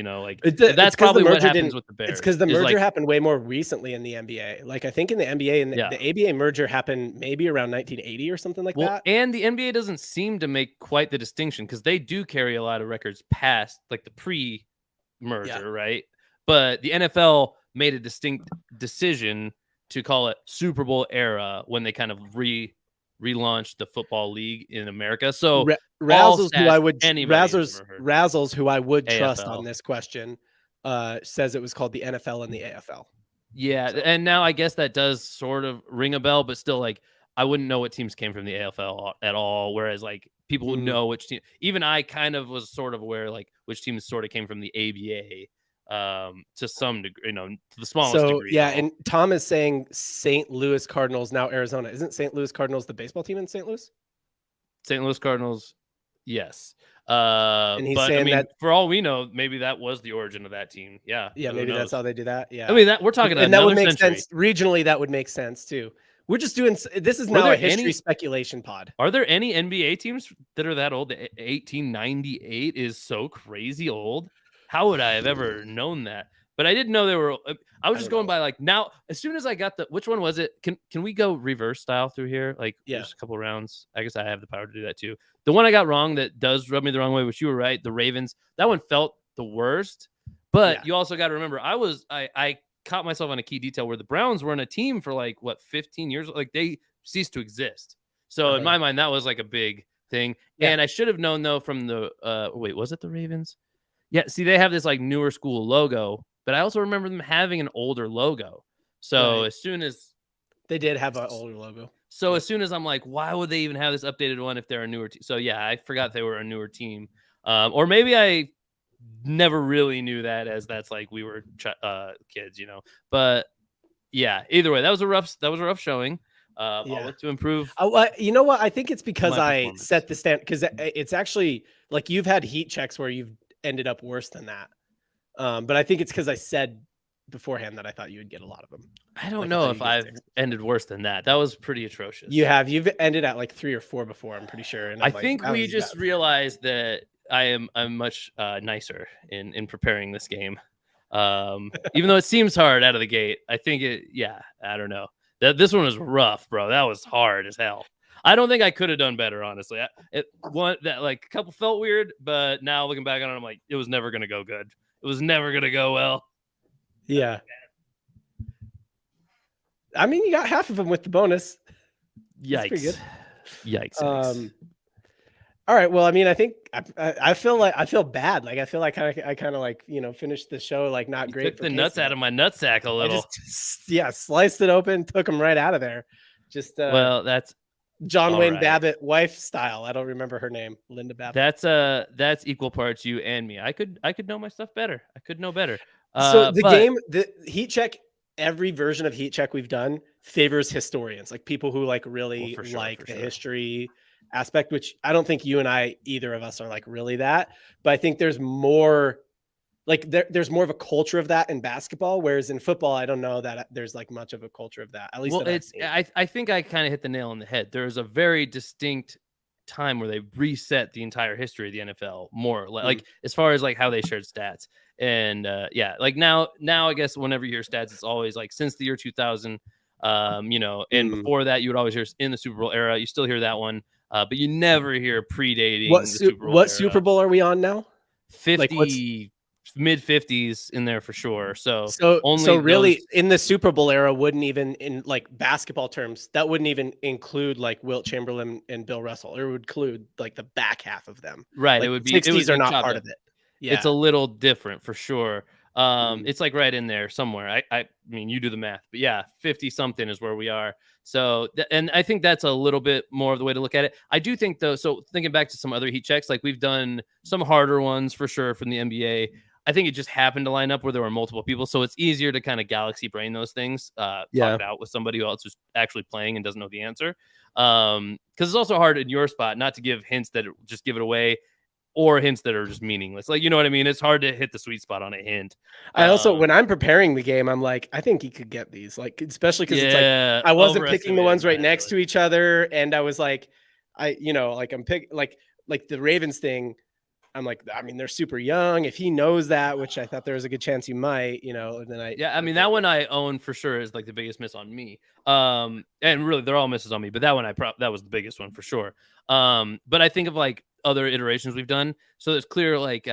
That's probably what happens with the Bears. It's because the merger happened way more recently in the NBA. I think in the NBA and the ABA merger happened maybe around 1980 or something like that. And the NBA doesn't seem to make quite the distinction, because they do carry a lot of records past the pre-merger, right? But the NFL made a distinct decision to call it Super Bowl era when they kind of relaunched the football league in America. So Razzles, who I would trust on this question, says it was called the NFL and the AFL. Yeah, so. And now I guess that does sort of ring a bell, but still, I wouldn't know what teams came from the AFL at all. Whereas people would know which team. Even I kind of was sort of aware which teams sort of came from the ABA. To some degree, to the smallest degree. Yeah, and Tom is saying St. Louis Cardinals, now Arizona. Isn't St. Louis Cardinals the baseball team in St. Louis? St. Louis Cardinals, yes. And he's saying that for all we know, maybe that was the origin of that team. Yeah. Yeah, maybe that's how they do that. Yeah. I mean, we're talking and that would make sense. Regionally, that would make sense too. We're just doing this is now a history speculation pod. Are there any NBA teams that are that old? 1898 is so crazy old. How would I have ever known that? but I didn't know they were. I was just don't going by like now. As soon as I got which one was it? Can we go reverse style through here? Like Yeah. just a couple rounds. I guess I have the power to do that too. The one I got wrong that does rub me the wrong way, which you were right. The Ravens. That one felt the worst. But Yeah. you also got to remember, I caught myself on a key detail where the Browns were in a team for like 15 years. Like they ceased to exist. So in my mind, that was like a big thing. Yeah. And I should have known though from the wait, was it the Ravens? Yeah, see, they have this like newer school logo, but I also remember them having an older logo. So as soon as they did have an older logo. So as soon as I'm like, why would they even have this updated one if they're a newer team? So yeah, I forgot they were a newer team. Or maybe I never really knew that, as that's like we were kids, you know. But yeah, either way, that was a rough showing. I'll look to improve. You know what? I think it's because my I performance. set the stand, because it's actually like you've had heat checks where you've ended up worse than that. But I think it's because I said beforehand that I thought you would get a lot of them. I don't know if I've ended worse than that. That was pretty atrocious. You've ended at like 3 or 4 before, I'm pretty sure. And I think we just realized that I'm much nicer in preparing this game. Even though it seems hard out of the gate, I think I don't know. This one was rough, bro. That was hard as hell. I don't think I could have done better, honestly. A couple felt weird, but now looking back on it, I'm like, it was never gonna go good. It was never gonna go well. Yeah. I mean, you got half of them with the bonus. Yikes. Pretty good. Yikes. All right. Well, I mean, I think I feel bad. Like I feel like I kind of like, you know, finished the show like not great. Took the nuts out of my nutsack a little. Sliced it open, took them right out of there. Well, that's John Wayne Babbitt wife style. I don't remember her name. Linda Babbitt. That's equal parts you and me. I could know my stuff better. I could know better. So the heat check, every version of heat check we've done favors historians, like people who like really the history aspect, which I don't think you and I, either of us, are like really that. But I think there's more like there's more of a culture of that in basketball, whereas in football, I don't know that there's like much of a culture of that. At least, I think I kind of hit the nail on the head. There's a very distinct time where they reset the entire history of the NFL, more like as far as like how they shared stats. And like now I guess whenever you hear stats, it's always like since the year 2000, you know, and before that you would always hear in the Super Bowl era. You still hear that one, but you never hear predating the Super Bowl. What Super Bowl are we on now? 50. Mid 50s in there for sure. So really in the Super Bowl era wouldn't even, in like basketball terms, that wouldn't even include like Wilt Chamberlain and Bill Russell. It would include like the back half of them. Right. Like it would be 60s are not part of it. Yeah. It's a little different for sure. It's like right in there somewhere. I mean, you do the math, but yeah, 50 something is where we are. So, and I think that's a little bit more of the way to look at it. I do think though, so thinking back to some other heat checks, like we've done some harder ones for sure from the NBA. I think it just happened to line up where there were multiple people. So it's easier to kind of galaxy brain those things, talk it out with somebody else who's actually playing and doesn't know the answer. Because it's also hard in your spot not to give hints that just give it away, or hints that are just meaningless. Like, you know what I mean? It's hard to hit the sweet spot on a hint. I also, when I'm preparing the game, I'm like, I think he could get these, like, especially because it's like, I wasn't picking the ones right next to each other. And I was like, I'm picking like the Ravens thing. I'm like, I mean, they're super young. If he knows that, which I thought there was a good chance he might, you know, and then I mean, that one I own for sure is like the biggest miss on me. And really they're all misses on me, but that one that was the biggest one for sure. But I think of like other iterations we've done. So there's clear, like,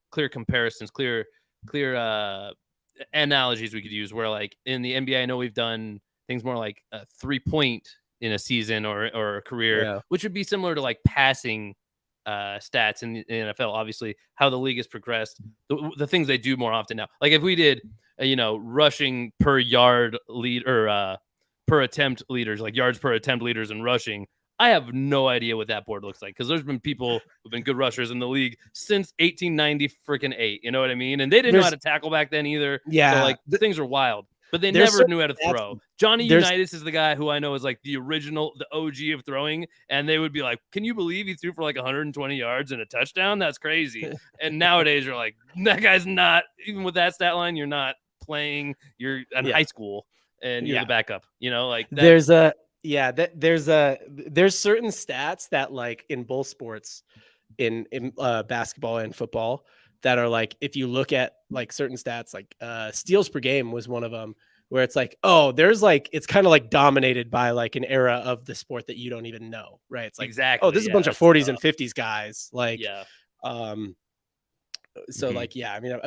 clear comparisons, clear analogies we could use where like in the NBA, I know we've done things more like a 3-point in a season or a career, which would be similar to like passing stats in the NFL. Obviously how the league has progressed, the things they do more often now, like if we did rushing per yard lead or per attempt leaders, like yards per attempt leaders in rushing, I have no idea what that board looks like, because there's been people who've been good rushers in the league since 1890 freaking 8, you know what I mean? And they didn't know how to tackle back then either. So like the things are wild, but they never knew how to throw. Johnny Unitas is the guy who I know is like the original, the OG of throwing. And they would be like, can you believe he threw for like 120 yards and a touchdown? That's crazy. And nowadays you're like, that guy's not, even with that stat line, you're not playing, you're in high school and you're the backup, you know, like that. There's certain stats that like in both sports, in basketball and football, that are like, if you look at like certain stats, like steals per game was one of them, where it's like, oh, there's like, it's kind of like dominated by like an era of the sport that you don't even know, right? It's like, oh, this is a bunch of 40s and 50s guys, like, so like, yeah, I mean,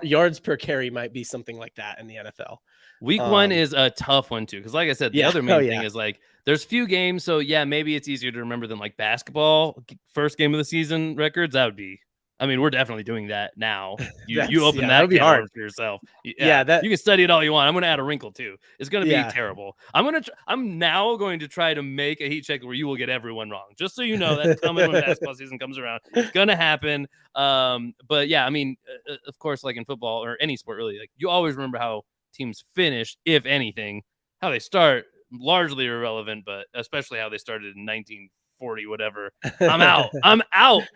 yards per carry might be something like that in the NFL. Week 1 is a tough one too, because like I said, the other main thing is like there's few games, so yeah, maybe it's easier to remember than like basketball first game of the season records. That would be, I mean, we're definitely doing that now. You open that can hard for yourself. Yeah, that you can study it all you want. I'm gonna add a wrinkle too. It's gonna be terrible. I'm now going to try to make a heat check where you will get everyone wrong. Just so you know, that's coming when basketball season comes around. It's gonna happen. But yeah, I mean, of course, like in football or any sport, really, like you always remember how teams finish, if anything. How they start, largely irrelevant, but especially how they started in 1940, whatever. I'm out.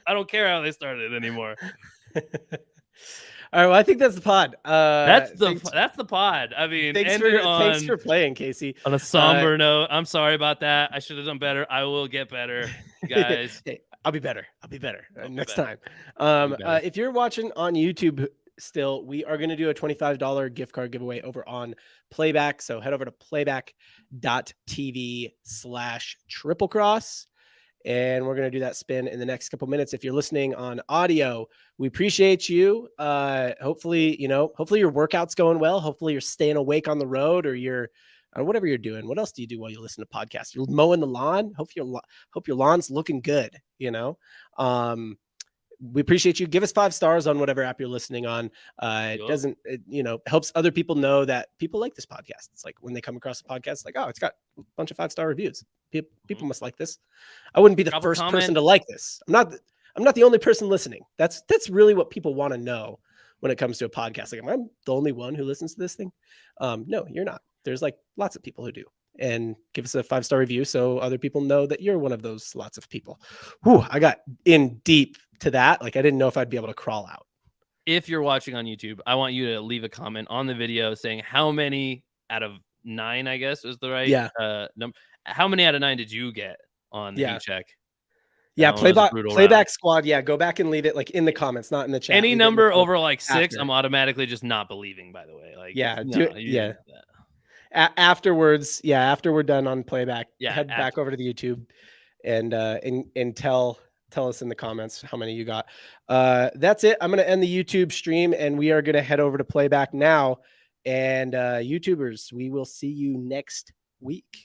I don't care how they started anymore. All right, well, I think that's the pod. That's the pod. I mean, thanks for playing, Casey. On a somber note, I'm sorry about that. I should have done better. I will get better, guys. Hey, I'll be better next time. If you're watching on YouTube still, we are going to do a $25 gift card giveaway over on Playback. So head over to playback.tv/triplecross. And we're going to do that spin in the next couple minutes. If you're listening on audio, we appreciate you. Hopefully your workout's going well. Hopefully you're staying awake on the road, or whatever you're doing. What else do you do while you listen to podcasts? You're mowing the lawn. Hope your lawn's looking good. We appreciate you. Give us 5 stars on whatever app you're listening on. It helps other people know that people like this podcast. It's like when they come across the podcast, it's like, oh, it's got a bunch of 5-star reviews. People must like this. I wouldn't be the first person to like this. I'm not the only person listening. That's really what people want to know when it comes to a podcast. Like, am I the only one who listens to this thing? No, you're not. There's like lots of people who do. And give us a 5-star review so other people know that you're one of those lots of people. Whew, I got in deep to that. Like, I didn't know if I'd be able to crawl out. If you're watching on YouTube, I want you to leave a comment on the video saying how many out of 9, I guess is the right number. How many out of 9 did you get on the heat check? Yeah, playback squad. Yeah, go back and leave it like in the comments, not in the chat. Any number over like 6, I'm automatically just not believing. By the way, like afterwards, after we're done on Playback, head back over to the YouTube and tell us in the comments how many you got. That's it. I'm gonna end the YouTube stream and we are gonna head over to Playback now. And YouTubers, we will see you next week.